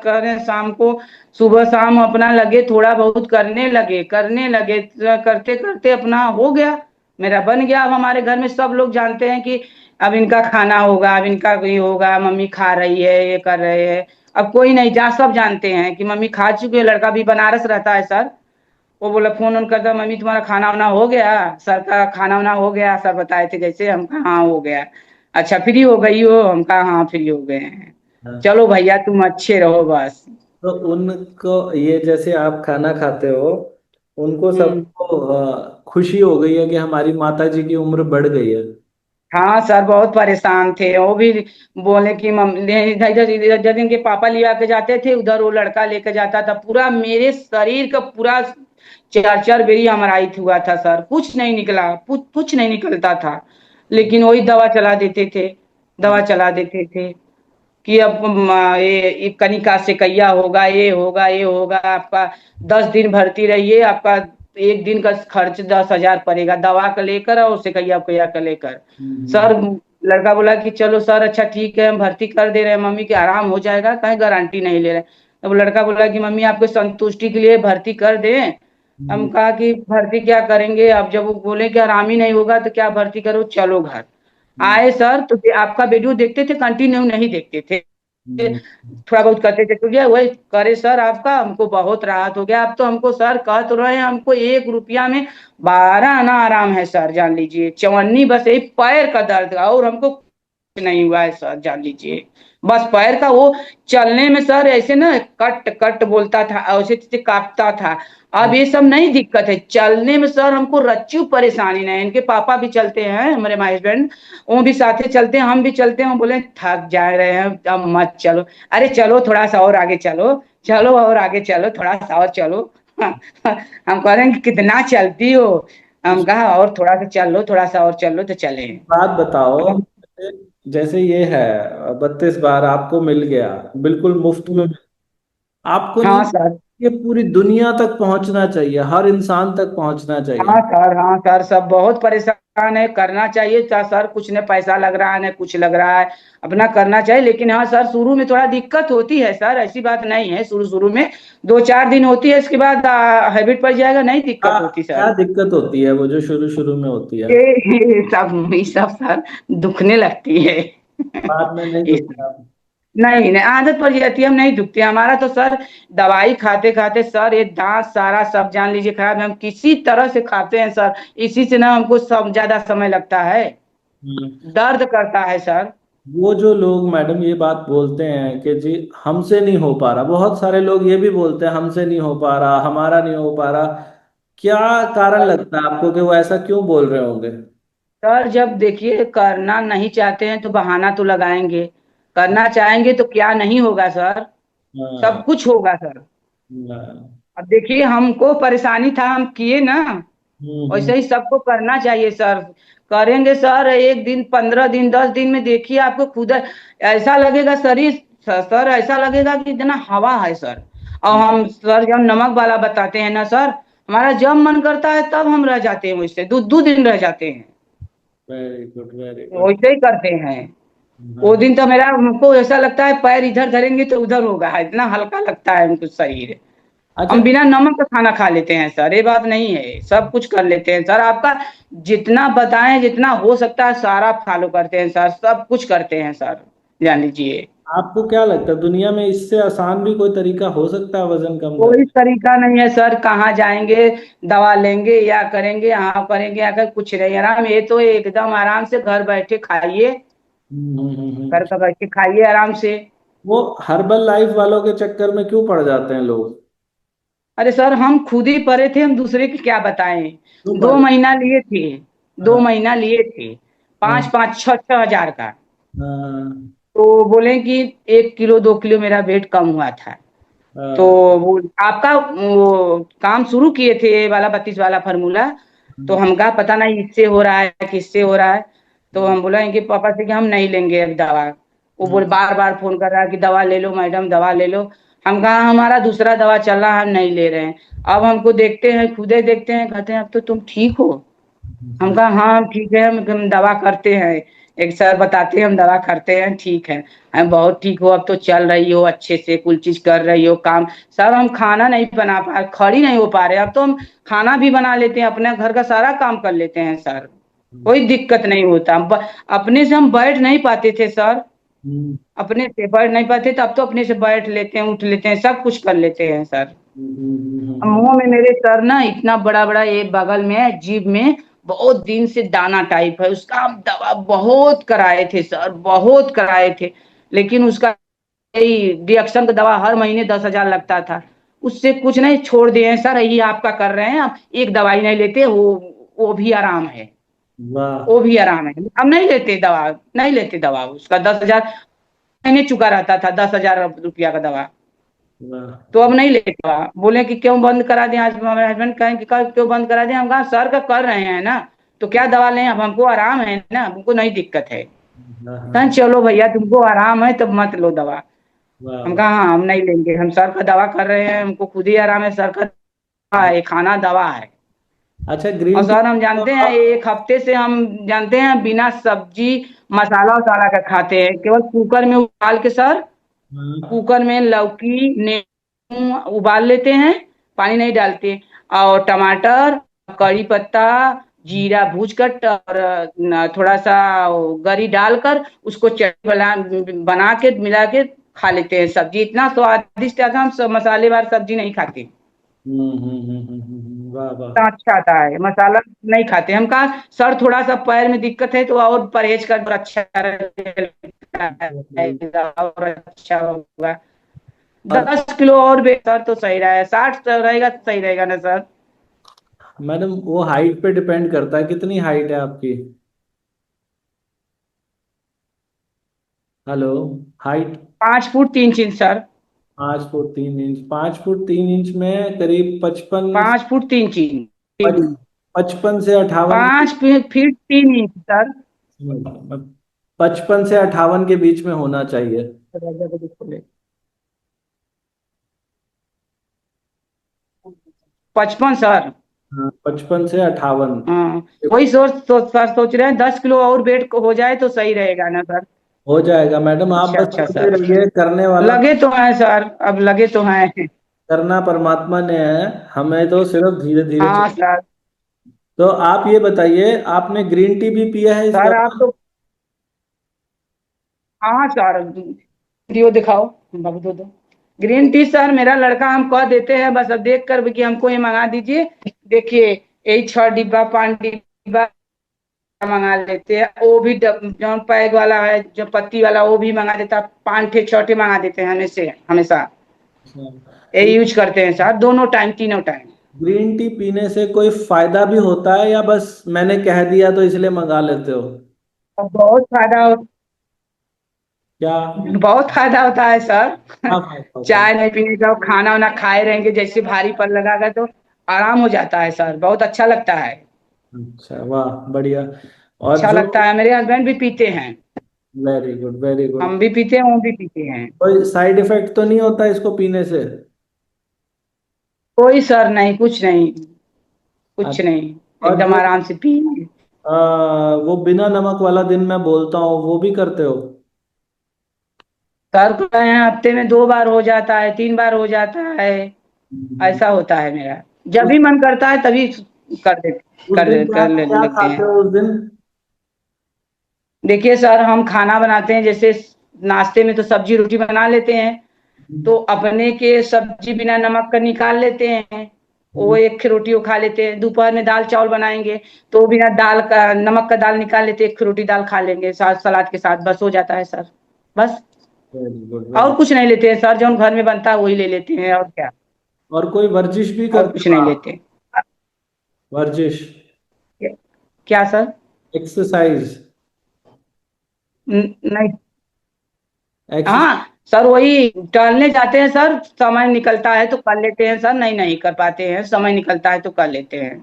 करें शाम को, सुबह शाम अपना लगे, थोड़ा बहुत करने लगे करते करते अपना हो गया, मेरा बन गया। अब हमारे घर में सब लोग जानते हैं कि अब इनका खाना होगा, अब इनका कोई होगा, मम्मी खा रही है, ये कर रहे हैं। अब कोई नहीं जा, सब जानते हैं कि मम्मी खा चुकी है। लड़का भी बनारस रहता है सर, वो बोला, फोन ऑन करता, मम्मी तुम्हारा खाना वाना हो गया? सर का खाना वाना हो गया, सर बताए थे जैसे। हम कहा हाँ हो गया। अच्छा फ्री हो गई हो? हम कहा हाँ फ्री हो गए हैं। हाँ। चलो भैया तुम अच्छे रहो बस। तो उनको ये जैसे आप खाना खाते हो, उनको हम्म। सबको खुशी हो गई है कि हमारी माता जी की उम्र बढ़ गई है। हाँ सर बहुत परेशान थे वो भी। बोले कि इधर इधर इधर इनके पापा लिया के जाते थे, उधर वो लड़का लेके जाता था, पूरा मेरे शरीर का पूरा चार चार बेरी एमआरआई हुआ था सर, कुछ नहीं निकला, कुछ नहीं निकलता था, लेकिन वही दवा चला देते थे, दवा चला देते थे कि अब ये कनिका से कैया होगा, ये होगा आपका, 10 दिन भर्ती रहिए, आपका एक दिन का खर्च 10,000 पड़ेगा, दवा का लेकर और सेकैया कैया का लेकर। हम्म, सर लड़का बोला कि चलो सर अच्छा ठीक है, हम भर्ती कर दे रहे हैं, मम्मी के आराम हो जाएगा, कहीं गारंटी नहीं ले रहे। तब लड़का बोला कि मम्मी आपको संतुष्टि के लिए भर्ती कर दें। हम हम्म, कहा कि भर्ती क्या करेंगे, अब जब वो बोले कि आराम ही नहीं होगा तो क्या भर्ती करो, चलो घर। हम्म, आए सर तो आपका वीडियो देखते थे, कंटिन्यू नहीं देखते थे, हम्म, थोड़ा बहुत करते थे, तो क्या वही करे सर, आपका हमको बहुत राहत हो गया। अब तो हमको सर कह तो रहे हैं, हमको 1 रुपया में 12 आना आराम है सर, जान लीजिए, चवन्नी बस यही पैर का दर्द, और हमको कुछ नहीं हुआ है सर, जान लीजिए। बस पैर का वो चलने में सर ऐसे ना कट कट बोलता था, ऐसे ऐसे कांपता था। अब ये सब नहीं दिक्कत है, चलने में सर हमको रच्चू परेशानी नहीं। इनके पापा भी चलते हैं, हमारे माई हस्बैंड, वो भी साथे चलते हैं, हम भी चलते हैं, बोले थक जा रहे हैं अब मत चलो। अरे चलो थोड़ा सा और आगे चलो, चलो और आगे चलो, थोड़ा सा और चलो। हम कह रहे हैं कि कितना चलती हो, हम कहा और थोड़ा सा चल लो, थोड़ा सा और चल लो तो चले। बात बताओ, अब जैसे ये है 32 बार आपको मिल गया, बिल्कुल मुफ्त में, आपको नहीं, हाँ सर, ये पूरी दुनिया तक पहुंचना चाहिए, हर इंसान तक पहुंचना चाहिए। हाँ सर, हाँ सर, सब बहुत परेशान है, करना चाहिए था सर, कुछ न पैसा लग रहा है न कुछ लग रहा है, अपना करना चाहिए। लेकिन हाँ सर, शुरू में थोड़ा दिक्कत होती है सर, ऐसी बात नहीं है, शुरू शुरू में 2-4 दिन होती है, इसके बाद हैबिट पड़ जाएगा, नहीं क्या दिक्कत होती क्या सर। दिक्कत होती है वो जो शुरू शुरू में होती है? ये सब सर दुखने लगती है। बाद में नहीं ये सब दुखता? नहीं नहीं, आदत पड़ जाती है, हम नहीं दुखते हमारा तो सर, दवाई खाते खाते सर ये दांत सारा सब जान लीजिए खराब है, हम किसी तरह से खाते हैं सर, इसी से ना हमको सब ज्यादा समय लगता है, हम्म। दर्द करता है सर। वो जो लोग मैडम ये बात बोलते हैं कि जी हमसे नहीं हो पा रहा, बहुत सारे लोग ये भी बोलते हैं हमसे नहीं हो पा रहा, हमारा नहीं हो पा रहा, क्या कारण लगता है आपको कि वो ऐसा क्यों बोल रहे होंगे? सर जब देखिए करना नहीं चाहते हैं तो बहाना तो लगाएंगे, करना चाहेंगे तो क्या नहीं होगा सर, हाँ, सब कुछ होगा सर। हाँ, अब देखिए हमको परेशानी था, हम किए ना, हम्म, वैसे ही सबको करना चाहिए सर। करेंगे सर, एक दिन 15 दिन 10 दिन में देखिए आपको खुद ऐसा लगेगा शरीर, सर ऐसा लगेगा कि इतना हवा है सर। और हम्म। हम सर जब नमक वाला बताते हैं ना सर, हमारा जब मन करता है तब हम रह जाते हैं, वैसे 2-2 दिन रह जाते हैं, वेरी गुड, वेरी गुड। वैसे ही करते हैं। वो हाँ। दिन तो मेरा हमको ऐसा लगता है पैर इधर धरेंगे तो उधर होगा, इतना हल्का लगता है हमको शरीर। अच्छा। हम बिना नमक का खाना खा लेते हैं सर, ये बात नहीं है, सब कुछ कर लेते हैं सर, आपका जितना बताएं जितना हो सकता है सारा फॉलो करते हैं सर, सब कुछ करते हैं सर, जान लीजिए। आपको क्या लगता है दुनिया में इससे आसान भी कोई तरीका हो सकता है वजन कम कोई करने? तरीका नहीं है सर, कहाँ जाएंगे, दवा लेंगे या करेंगे, यहाँ करेंगे अगर कुछ नहीं, आराम, ये तो एकदम आराम से घर बैठे खाइए, घर का बैठ के खाइए आराम से। वो हर्बल लाइफ वालों के चक्कर में क्यों पड़ जाते हैं लोग? अरे सर हम खुद ही परे थे, हम दूसरे की क्या बताएं। क्यों पड़ दो जाते महीना लिए थे, दो हैं? महीना लिए थे, हाँ, 5-5 6-6 हजार का। हाँ, तो बोले कि 1 किलो 2 किलो मेरा वेट कम हुआ था। तो हाँ, वो आपका वो काम शुरू किए थे ये वाला 32 वाला फार्मूला, तो हम कहा पता नहीं इससे हो रहा है किससे हो रहा है। तो हम बोला इनके पापा से कि हम नहीं लेंगे अब दवा। वो हाँ, बोले बार बार फोन कर रहा है कि दवा ले लो मैडम, दवा ले लो। हम कहा हमारा दूसरा दवा चल रहा है, हम नहीं ले रहे हैं। अब हमको देखते हैं, खुदे देखते हैं, कहते हैं अब तो तुम ठीक हो। हम कहा हाँ ठीक है, हम दवा करते हैं, एक सर बताते हैं, हम दवा करते हैं, ठीक है, हम बहुत ठीक हो, अब तो चल रही हो अच्छे से, कुल चीज कर रही हो काम। सर हम खाना नहीं बना पा, खड़ी नहीं हो पा रहे, अब तो हम खाना भी बना लेते हैं, अपने घर का सारा काम कर लेते हैं सर, कोई दिक्कत नहीं होता। अपने से हम बैठ नहीं पाते थे सर, हम्म, अपने से बैठ नहीं पाते थे, अब तो अपने से बैठ लेते हैं, उठ लेते हैं, सब कुछ कर लेते हैं सर। मुंह में मेरे सर ना इतना बड़ा बड़ा ये बगल में है, जीभ में बहुत दिन से दाना टाइप है, उसका हम दवा बहुत कराए थे सर, बहुत कराए थे, लेकिन उसका यही रिएक्शन का दवा हर महीने 10,000 लगता था, उससे कुछ नहीं, छोड़ दिए हैं सर, यही आपका कर रहे हैं, आप एक दवाई नहीं लेते, वो भी आराम है, वाह। वो भी आराम है, हम नहीं लेते दवा, नहीं लेते दवा, उसका 10,000 महीने चुका रहता था, 10,000 रुपया का दवा। वाह। तो अब नहीं ले पाया, बोले कि क्यों बंद करा दें, आज हमारे हस्बैंड कहें कि क्यों बंद करा दें, हम कहा सर का कर रहे हैं ना, तो क्या दवा लें, अब हमको आराम है ना, हमको नहीं दिक्कत है। हाँ हाँ। कहें चलो भैया तुमको आराम है तब मत लो दवा। वाह हम वाह। कहा हाँ हम नहीं लेंगे, हम सर का दवा कर रहे हैं, हमको खुद ही आराम है, सर का दवा है, खाना दवा है। अच्छा, और ग्रीन टी सर हम तो जानते हैं आप। एक हफ्ते से हम जानते हैं बिना सब्जी मसाला वसाला का खाते हैं, केवल कुकर में उबाल के सर, हाँ। कुकर में लौकी नींबू उबाल लेते हैं, पानी नहीं डालते, और टमाटर, कड़ी पत्ता, जीरा भूज कर और थोड़ा सा गरी डालकर उसको चटनी बना के मिला के खा लेते हैं। सब्जी इतना स्वादिष्ट आता है, हम सब मसालेदार सब्जी नहीं खाते, वाह वाह। इतना अच्छा आता है, मसाला नहीं खाते। हम कहा सर थोड़ा सा पैर में दिक्कत है तो और परहेज कर तो अच्छा रहेगा और अच्छा होगा। और 10 किलो और बेहतर तो सही रहेगा, 60 रहेगा तो सही रहेगा ना सर। मैडम, वो हाइट पे डिपेंड करता है, कितनी हाइट है आपकी? Hello. Height? 5 foot 3 inch sir. 5 foot 3 inch? 5 foot 3 inch में करीब 5 फुट 3 इंच। 55 से 58 के 5 फीट 3 इंच सर। 55 से 58 के बीच में होना चाहिए। 55 सर। हाँ, 55 से 58। हाँ वही सर सोच रहे हैं 10 किलो और वेट को हो जाए तो सही रहेगा ना सर। हो जाएगा मैडम, आप अच्छा बस अच्छा चलते सर। रहिए, करने वाला लगे तो हैं सर, अब लगे तो हैं। करना परमात्मा ने है, हमें तो सिर्फ धीरे धीरे हाँ चल। सर। तो आप ये बताइए, आपने ग्रीन टी भी पिया है इस सर आप दौरान? तो, हाँ सर, वीडियो दिखाओ, बाबू दो दो ग्रीन टी सर, मेरा लड़का हम कह देते हैं बस, अब देख कर भी कि हमको ये मंगा दीजिए। देखिए यही 6 डिब्बा 5 डिब्बा मंगा लेते हैं, वो भी जो पैक वाला है जो पत्ती वाला वो भी मंगा देता, 5 ठे 6 ठे मंगा देते हैं हमेशा हमेशा। तो यही यूज करते हैं सर, दोनों टाइम तीनों टाइम। ग्रीन टी पीने से कोई फायदा भी होता है, या बस मैंने कह दिया तो इसलिए मंगा लेते हो? और बहुत फायदा क्या बहुत फायदा होता है सर। क्या फायदा होता है? चाय नहीं पीने का, खाना वाना खाए रहेंगे जैसे भारी पर लगागा तो आराम हो जाता है सर, बहुत अच्छा लगता है। अच्छा, वाह, बढ़िया। और अच्छा जो लगता है, मेरे हस्बैंड भी पीते हैं, वेरी गुड, वेरी गुड। हम भी पीते हैं, वो भी पीते हैं। कोई साइड इफेक्ट तो नहीं होता इसको पीने से? कोई सर नहीं, कुछ नहीं, कुछ अच्छा। नहीं, और एकदम जो आराम से पिए। वो बिना नमक वाला दिन मैं बोलता हूँ, वो भी करते हो? सर को हैं हफ्ते में 2 बार हो जाता है, 3 बार हो जाता है, हम्म। ऐसा होता है मेरा। जब उस भी मन करता है तभी कर दे उस दिन क्या कर ले क्या लगते खाते हैं। हो उस दिन? देखिए सर हम खाना बनाते हैं, जैसे नाश्ते में तो सब्जी रोटी बना लेते हैं, तो अपने के सब्जी बिना नमक का निकाल लेते हैं, वो एक रोटी वो खा लेते हैं। दोपहर में दाल चावल बनाएंगे तो बिना दाल का नमक का दाल निकाल लेते हैं, एक रोटी दाल खा लेंगे साथ सलाद के साथ, बस हो जाता है सर, बस। वेरी गुड, और वेरी। कुछ नहीं लेते हैं सर, जो हम घर में बनता है वही ले लेते हैं, और क्या, और कोई वर्जिश भी और करते कुछ हो नहीं आप? लेते। वर्जिश, क्या सर? एक्सरसाइज, नहीं। एक्सरसाइज। हाँ सर वही टहलने जाते हैं सर, समय निकलता है तो कर लेते हैं सर, नहीं नहीं कर पाते हैं, समय निकलता है तो कर लेते हैं।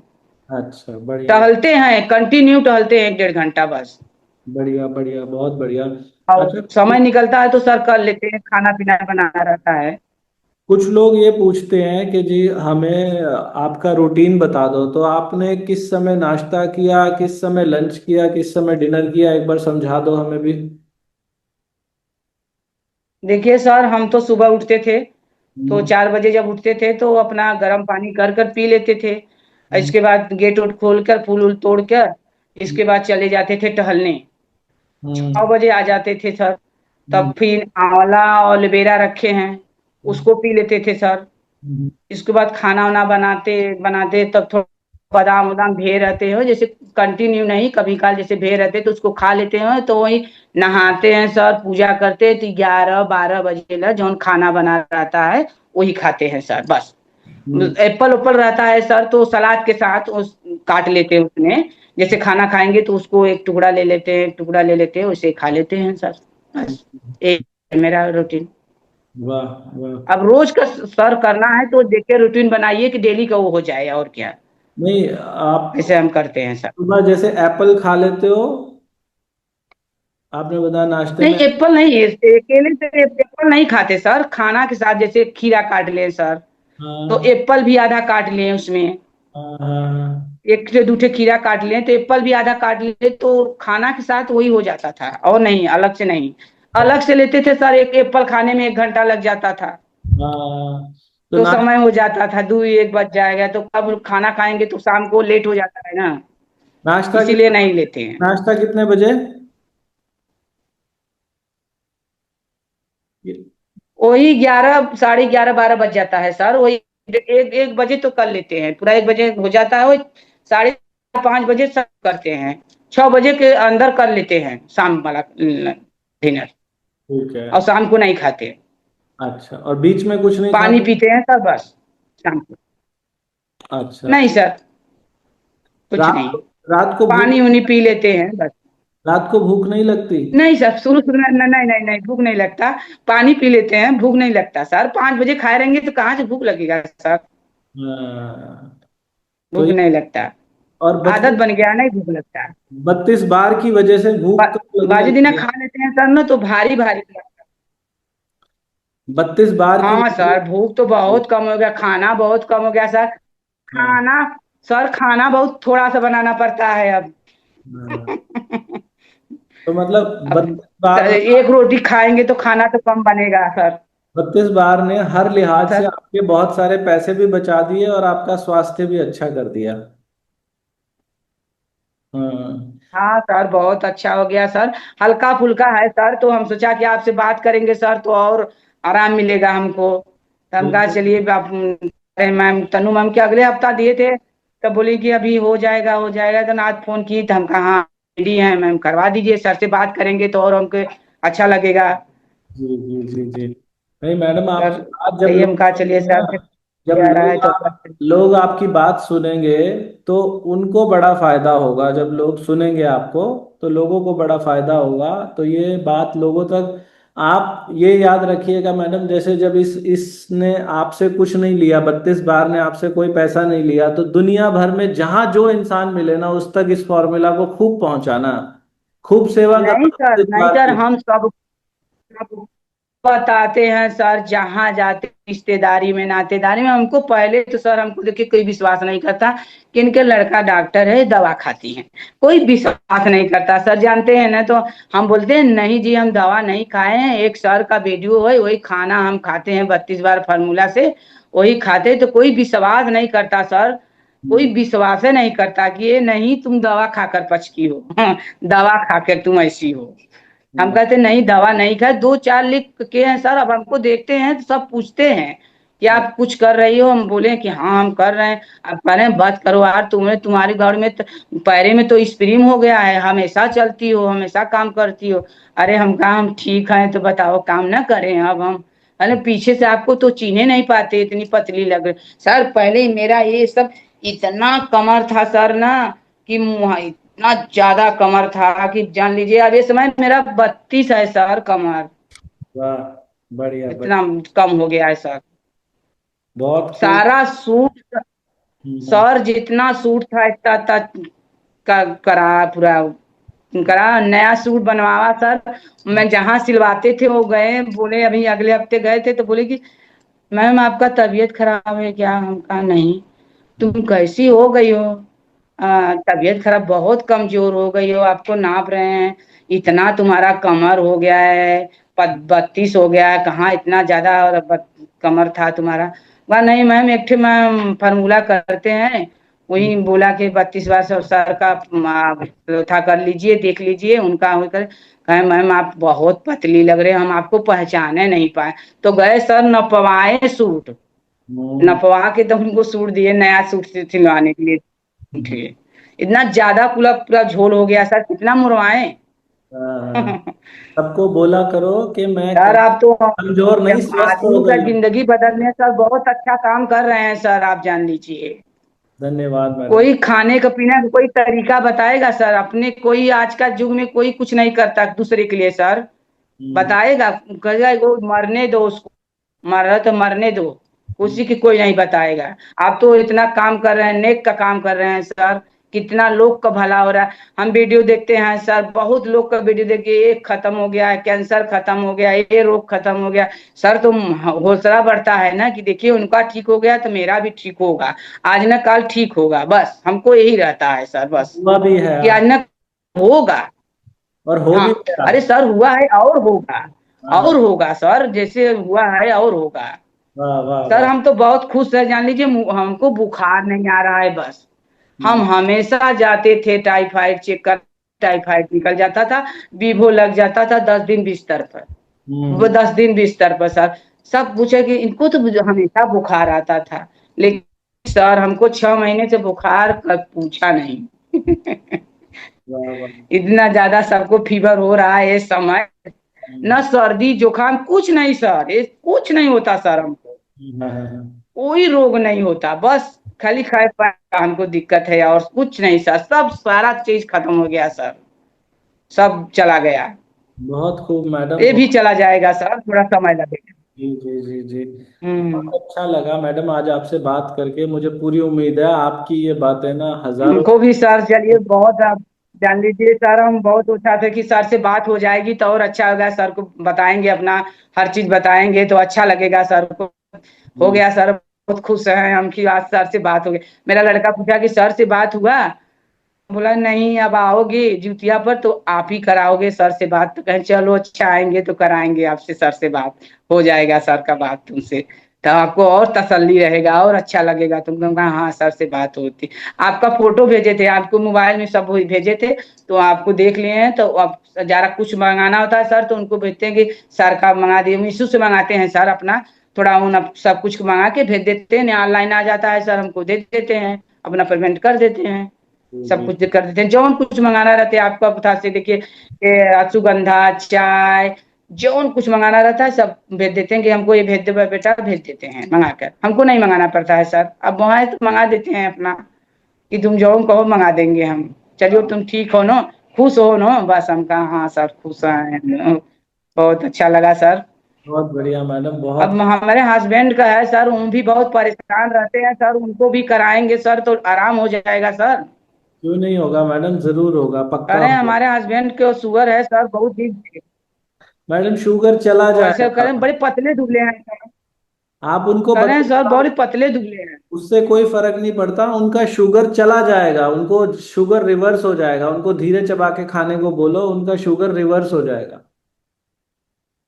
अच्छा, बढ़िया, टहलते हैं, कंटिन्यू टहलते हैं 1 डेढ़ घंटा बस। बढ़िया, बढ़िया, बहुत बढ़िया। और अच्छा, समय निकलता है तो सर कर लेते हैं, खाना पीना बनाना रहता है। कुछ लोग ये पूछते हैं कि जी हमें आपका रूटीन बता दो, तो आपने किस समय नाश्ता किया, किस समय लंच किया, किस समय डिनर किया, एक बार समझा दो हमें भी। देखिए सर हम तो सुबह उठते थे, तो हम्म, 4 बजे जब उठते थे तो अपना गर्म पानी कर कर पी लेते थे। हम्म, इसके बाद गेट उट खोल कर फूल उल तोड़ कर, हम्म, इसके बाद चले जाते थे टहलने। छह हम्म, बजे आ जाते थे सर, हम्म, तब फिर आंवला और एलोवेरा रखे हैं, उसको पी लेते थे सर। हम्म, इसके बाद खाना वाना बनाते बनाते तब थोड़ा बादाम वादाम भे रहते हो, जैसे कंटिन्यू नहीं, कभी काल जैसे भे रहते तो उसको खा लेते हैं, तो वही नहाते हैं सर, पूजा करते हैं तो 11 12 बजे ला जौन खाना बना रहता है वही खाते हैं सर, बस। हम्म, एप्पल उप्पल रहता है सर तो सलाद के साथ उस काट लेते हैं उसमें, जैसे खाना खाएंगे तो उसको एक टुकड़ा ले लेते हैं, एक टुकड़ा ले लेते हैं, उसे खा लेते हैं सर, बस। एक मेरा रूटीन। वाह वाह। अब रोज का सर करना है तो देखिए रूटीन बनाइए कि डेली का वो हो जाए, और क्या। नहीं, आप ऐसे हम करते हैं सर। सुबह जैसे एप्पल खा लेते हो, आपने बताया नाश्ते नहीं, में। एप्पल नहीं, अकेले से एप्पल नहीं खाते सर, खाना के साथ जैसे खीरा काट लें सर, तो हाँ एप्पल भी आधा काट लें उसमें। हाँ हाँ। एक से दूठे खीरा काट लें तो एप्पल भी आधा काट ले, तो खाना के साथ वही हो जाता था, और नहीं, अलग से नहीं। हाँ अलग से लेते थे सर, एक एप्पल खाने में 1 घंटा लग जाता था। हाँ। तो तो समय हो जाता था, 2 1 बज जाएगा, तो कब खाना खाएंगे, तो शाम को लेट हो जाता है ना, नाश्ता इसीलिए कितने नहीं लेते हैं। नाश्ता कितने बजे? वही 11 11:30 12 बज जाता है सर, वही 1 1 बजे तो कर लेते हैं, पूरा 1 बजे हो जाता है, वही 4:30 5 बजे सब करते हैं। 6 बजे के अंदर कर लेते हैं शाम वाला डिनर, ठीक है। और शाम को नहीं खाते। अच्छा, और बीच में कुछ नहीं पानी खाते? पीते हैं सर बस, शाम को। अच्छा। नहीं सर, कुछ रात नहीं, रात को भूख पानी उनी पी लेते हैं बस। रात को भूख नहीं लगती? नहीं सर, शुरू शुरू में नहीं नहीं नहीं, भूख नहीं लगता। पानी पी लेते हैं, भूख नहीं लगता सर, 5 बजे खाए रहेंगे तो कहाँ से भूख लगेगा सर। हाँ। तो भूख ये, नहीं लगता, और आदत बत्तीस बन गया, नहीं भूख लगता है। 32 बार की वजह से भूख तो लगने बाजी दिना लगती है। खा लेते हैं सर ना, तो भारी भारी लगता 32 बार है। की हाँ वजह सर, भूख तो से। बहुत कम हो गया, खाना बहुत कम हो गया सर। हाँ खाना, सर खाना बहुत थोड़ा सा बनाना पड़ता है अब। हाँ। तो मतलब अब 32 बार ने, एक रोटी खाएंगे तो खाना तो कम बनेगा सर। 32 बार ने हर लिहाज से सर, आपके बहुत सारे पैसे भी बचा दिए और आपका स्वास्थ्य भी अच्छा कर दिया। हाँ। हाँ सर, बहुत अच्छा हो गया सर। हल्का फुल्का है सर, तो हम सोचा कि आपसे बात करेंगे सर, तो और आराम मिलेगा हमको, तो हम कहा बिल्कुल। चलिए आप, अरे मैम तनु मैम के अगले हफ्ता दिए थे, तब बोली कि अभी हो जाएगा हो जाएगा, तो आज फोन की तो हम कहा हाँ रेडी हैं मैम, करवा दीजिए, सर से बात करेंगे तो और हमको अच्छा लगेगा। जी जी जी जी। नहीं मैडम, सर आपकी बात जब यही हम लोग कहा चलिए सुनेंगे सर ना, से जब आ रहा है तो बात लोग आपकी बात सुनेंगे तो उनको बड़ा फायदा होगा। जब लोग सुनेंगे आपको तो लोगों को बड़ा फायदा होगा। तो ये बात लोगों तक, आप ये याद रखिएगा मैडम, जैसे जब इसने आपसे कुछ नहीं लिया, 32 बार ने आपसे कोई पैसा नहीं लिया, तो दुनिया भर में जहां जो इंसान मिले ना, उस तक इस फॉर्मूला को खूब पहुंचाना, खूब सेवा नहीं करना सर, बत्तीस नहीं बार सर, की। हम सब बताते हैं सर, जहां जाते रिश्तेदारी में नातेदारी में, हमको पहले तो सर, हमको देखिए कोई विश्वास नहीं करता कि इनके लड़का डॉक्टर है दवा खाती है, कोई विश्वास नहीं करता सर, जानते हैं ना, तो हम बोलते हैं नहीं जी हम दवा नहीं खाए हैं, एक सर का वीडियो है, वही खाना हम खाते हैं 32 बार फार्मूला से, वही खाते, तो कोई विश्वास नहीं करता सर। कोई विश्वास ही नहीं करता कि ये नहीं तुम दवा खाकर पचकी हो दवा खाकर तुम ऐसी हो। हम हम्म, कहते नहीं, दवा नहीं खाए, 2 4 लिख के हैं सर, अब हमको देखते हैं तो सब पूछते हैं कि आप कुछ कर रही हो, हम बोले कि हाँ हम कर रहे हैं। अब कह रहे हैं बस करो यार, तुम्हें तुम्हारी गाड़ी में पैरे में तो स्प्रिंग हो गया है, हमेशा चलती हो, हमेशा काम करती हो। अरे हम कहा हम ठीक है, तो बताओ काम ना करें अब हम। अरे पीछे से आपको तो चीने नहीं पाते, इतनी पतली लग रही सर, पहले ही मेरा ये सब इतना कमर था सर ना, कि इतना ज्यादा कमर था कि जान लीजिए, अब ये समय मेरा 32 है सर कमर, वाह, बढ़िया बढ़िया। इतना कम हो गया है सर। बहुत खूब। सारा सूट, हम्म, सर जितना सूट था इतना का करा पूरा, करा नया सूट बनवावा सर। मैं जहाँ सिलवाते थे वो गए, बोले अभी अगले हफ्ते गए थे, तो बोले कि मैम आपका तबीयत खराब है क्या, हम कहा नहीं। तुम कैसी हो गई हो, तबीयत खराब, बहुत कमजोर हो गई हो, आपको नाप रहे हैं, इतना तुम्हारा कमर हो गया है, 32 हो गया है, कहाँ इतना ज्यादा और कमर था तुम्हारा। वह नहीं मैम, एक ठे मैम फार्मूला करते हैं, वही बोला कि 32 बार सर सर का था, कर लीजिए देख लीजिए उनका होकर। कहे मैम आप बहुत पतली लग रहे हैं, हम आपको पहचाने नहीं पाए। तो गए सर नपवाए सूट, हम्म, नपवा के तो उनको सूट दिए, नया सूट सिलवाने के लिए हम्म, उठे। इतना ज्यादा पूरा पूरा झोल हो गया सर, कितना मुड़वाए हाँ। सबको बोला करो कि मैं सर आप तो कमजोर नहीं, स्वस्थ हो आदमी का गई हूँ। जिंदगी बदलने सर बहुत अच्छा काम कर रहे हैं सर, आप जान लीजिए। धन्यवाद मैडम। कोई खाने का पीने का कोई तरीका बताएगा सर, अपने कोई आज का युग में कोई कुछ नहीं करता दूसरे के लिए सर, हम्म, बताएगा, कहेगा वो मरने दो उसको, मर तो मरने दो, उसी की कोई नहीं बताएगा। आप तो इतना काम कर रहे हैं, नेक का काम कर रहे हैं सर, कितना लोग का भला हो रहा है। हम वीडियो देखते हैं सर, बहुत लोग का वीडियो देखिए, एक खत्म हो गया, कैंसर खत्म हो गया, ये रोग खत्म हो गया। सर तो हौसला बढ़ता है ना कि देखिए उनका ठीक हो गया तो मेरा भी ठीक होगा, आज न कल ठीक होगा, बस हमको यही रहता है सर, बस हुआ भी है कि आज न होगा। और हो भी हाँ, गया। अरे सर हुआ है और होगा, हाँ। और होगा सर, जैसे हुआ है और होगा। वाह वाह सर वाह। हम तो बहुत खुश है, जान लीजिए हमको बुखार नहीं आ रहा है बस। हम हम्म, हमेशा जाते थे टाइफाइड चेक कर, टाइफाइड निकल जाता था, विभो लग जाता था 10 दिन बिस्तर पर, वो हम्म, 10 दिन बिस्तर पर सर। सब पूछे कि इनको तो हमेशा बुखार आता था, लेकिन सर हमको 6 महीने से बुखार पूछा नहीं। वाह वाह। इतना ज्यादा सबको फीवर हो रहा है इस समय, हम्म, न सर्दी जुकाम कुछ नहीं सर, ये कुछ नहीं होता सर हमको, हाँ, हाँ, हाँ। कोई रोग नहीं होता, बस खाली खाए पाए का हमको दिक्कत है और कुछ नहीं सर, सब सारा चीज खत्म हो गया सर, सब चला गया। बहुत खूब मैडम, ये भी बहुत। चला जाएगा सर, थोड़ा समय लगेगा। जी जी जी जी। हम्म। बहुत अच्छा लगा मैडम आज आपसे बात करके। मुझे पूरी उम्मीद है आपकी ये बातें ना हजारों। हमको भी सर, चलिए बहुत आप जान लीजिए सर, हम बहुत सोचा था कि सर से बात हो जाएगी तो और अच्छा होगा, सर को बताएंगे अपना हर चीज बताएंगे तो अच्छा लगेगा सर को। हो हम्म, गया सर, बहुत खुश हैं हम कि आज सर से बात हो गई। मेरा लड़का पूछा कि सर से बात हुआ, बोला नहीं, अब आओगे जुतिया पर तो आप ही कराओगे सर से बात, तो कहें चलो अच्छा आएंगे तो कराएंगे आपसे सर से बात, हो जाएगा सर का बात तुमसे, तो आपको और तसल्ली रहेगा और अच्छा लगेगा तुमको। कहा हाँ सर से बात होती। आपका फोटो भेजे थे, आपको मोबाइल में सब भेजे थे, तो आपको देख लिए हैं, तो अब जरा कुछ मंगाना होता है सर तो उनको भेजते हैं कि सर का मंगा दिए, मीशो से मंगाते हैं सर अपना, थोड़ा उन सब कुछ मंगा के भेज देते हैं, ऑनलाइन आ जाता है सर, हमको दे देते हैं, अपना पेमेंट कर देते हैं, जी सब जी। कुछ कर देते हैं। जौन कुछ मंगाना रहता है आपका बता से, देखिए सुगंधा चाय, जौन कुछ मंगाना रहता है सब भेज देते हैं कि हमको ये भेज दे बेटा, भेज देते हैं मंगा कर, हमको नहीं मंगाना पड़ता है सर, अब वहां है तो मंगा देते हैं अपना, कि तुम जौन कहो मंगा देंगे हम। चलिए हाँ, तुम ठीक हो ना, खुश हो ना, बस हम कहा हाँ सर खुश हैं, बहुत अच्छा लगा सर। बहुत बढ़िया मैडम, अब बहुत। हमारे हस्बैंड का है सर, उन भी बहुत परेशान रहते हैं सर, उनको भी कराएंगे सर तो आराम हो जाएगा सर। क्यों नहीं होगा मैडम, जरूर होगा, पक्का अरे होगा। हमारे हस्बैंड को शुगर है सर, बहुत दिन से, मैडम शुगर चला और ऐसे जाएगा। करें बड़े पतले दुबले हैं सर, आप उनको कह रहे हैं सर बताओ, बड़े पतले दुबले हैं। उससे कोई फर्क नहीं पड़ता, उनका शुगर चला जाएगा, उनको शुगर रिवर्स हो जाएगा, उनको धीरे चबा के खाने को बोलो, उनका शुगर रिवर्स हो जाएगा।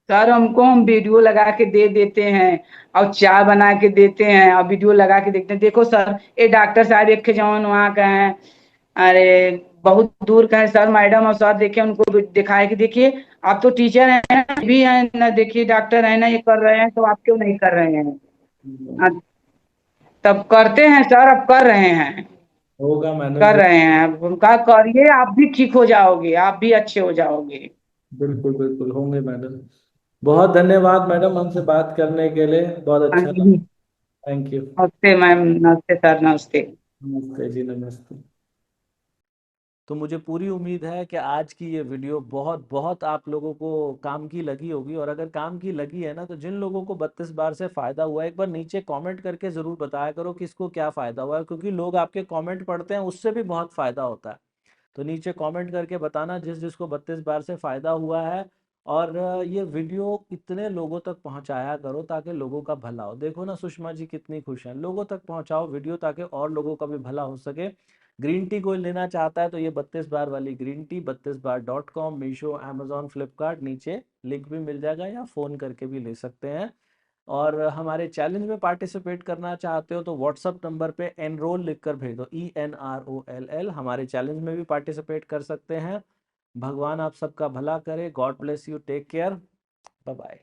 सर हमको हम वीडियो लगा के दे देते हैं और चाय बना के देते हैं और वीडियो लगा के देखते हैं, देखो सर ये डॉक्टर साहब एक जवान वहाँ का है, अरे बहुत दूर का है सर, मैडम और सर देखे उनको भी दिखाए कि देखिए आप तो टीचर हैं भी हैं ना, देखिए डॉक्टर है ना, ये कर रहे हैं तो आप क्यों नहीं कर रहे हैं। अब तब करते हैं सर, अब कर रहे हैं, होगा मैडम कर रहे हैं, अब उनका करिए, आप भी ठीक हो जाओगे, आप भी अच्छे हो जाओगे। बिल्कुल बिल्कुल होंगे मैडम। बहुत धन्यवाद मैडम हमसे बात करने के लिए, बहुत हाँ अच्छा लगा। जी। Thank you. नमस्ते मैम, नमस्ते सर, नमस्ते। नमस्ते जी, नमस्ते। तो मुझे पूरी उम्मीद है कि आज की ये वीडियो बहुत बहुत आप लोगों को काम की लगी होगी, और अगर काम की लगी है ना, तो जिन लोगों को 32 बार से फ़ायदा हुआ है एक बार नीचे कमेंट करके ज़रूर बताया करो कि इसको क्या फ़ायदा हुआ है, क्योंकि लोग आपके कमेंट पढ़ते हैं, उससे भी बहुत फ़ायदा होता है। तो नीचे कमेंट करके बताना जिस जिसको 32 बार से फ़ायदा हुआ है, और ये वीडियो कितने लोगों तक पहुंचाया करो ताकि लोगों का भला हो। देखो ना सुषमा जी कितनी खुश हैं, लोगों तक पहुंचाओ वीडियो ताकि और लोगों का भी भला हो सके। ग्रीन टी कोई लेना चाहता है तो ये 32 बार वाली ग्रीन टी 32बार.com, मीशो, अमेजोन, फ्लिपकार्ट, नीचे लिंक भी मिल जाएगा, या फ़ोन करके भी ले सकते हैं। और हमारे चैलेंज में पार्टिसिपेट करना चाहते हो तो व्हाट्सअप नंबर पे एनरोल लिख कर भेज दो, ENROLL, हमारे चैलेंज में भी पार्टिसिपेट कर सकते हैं। भगवान आप सबका भला करे। God bless you, take care, bye bye.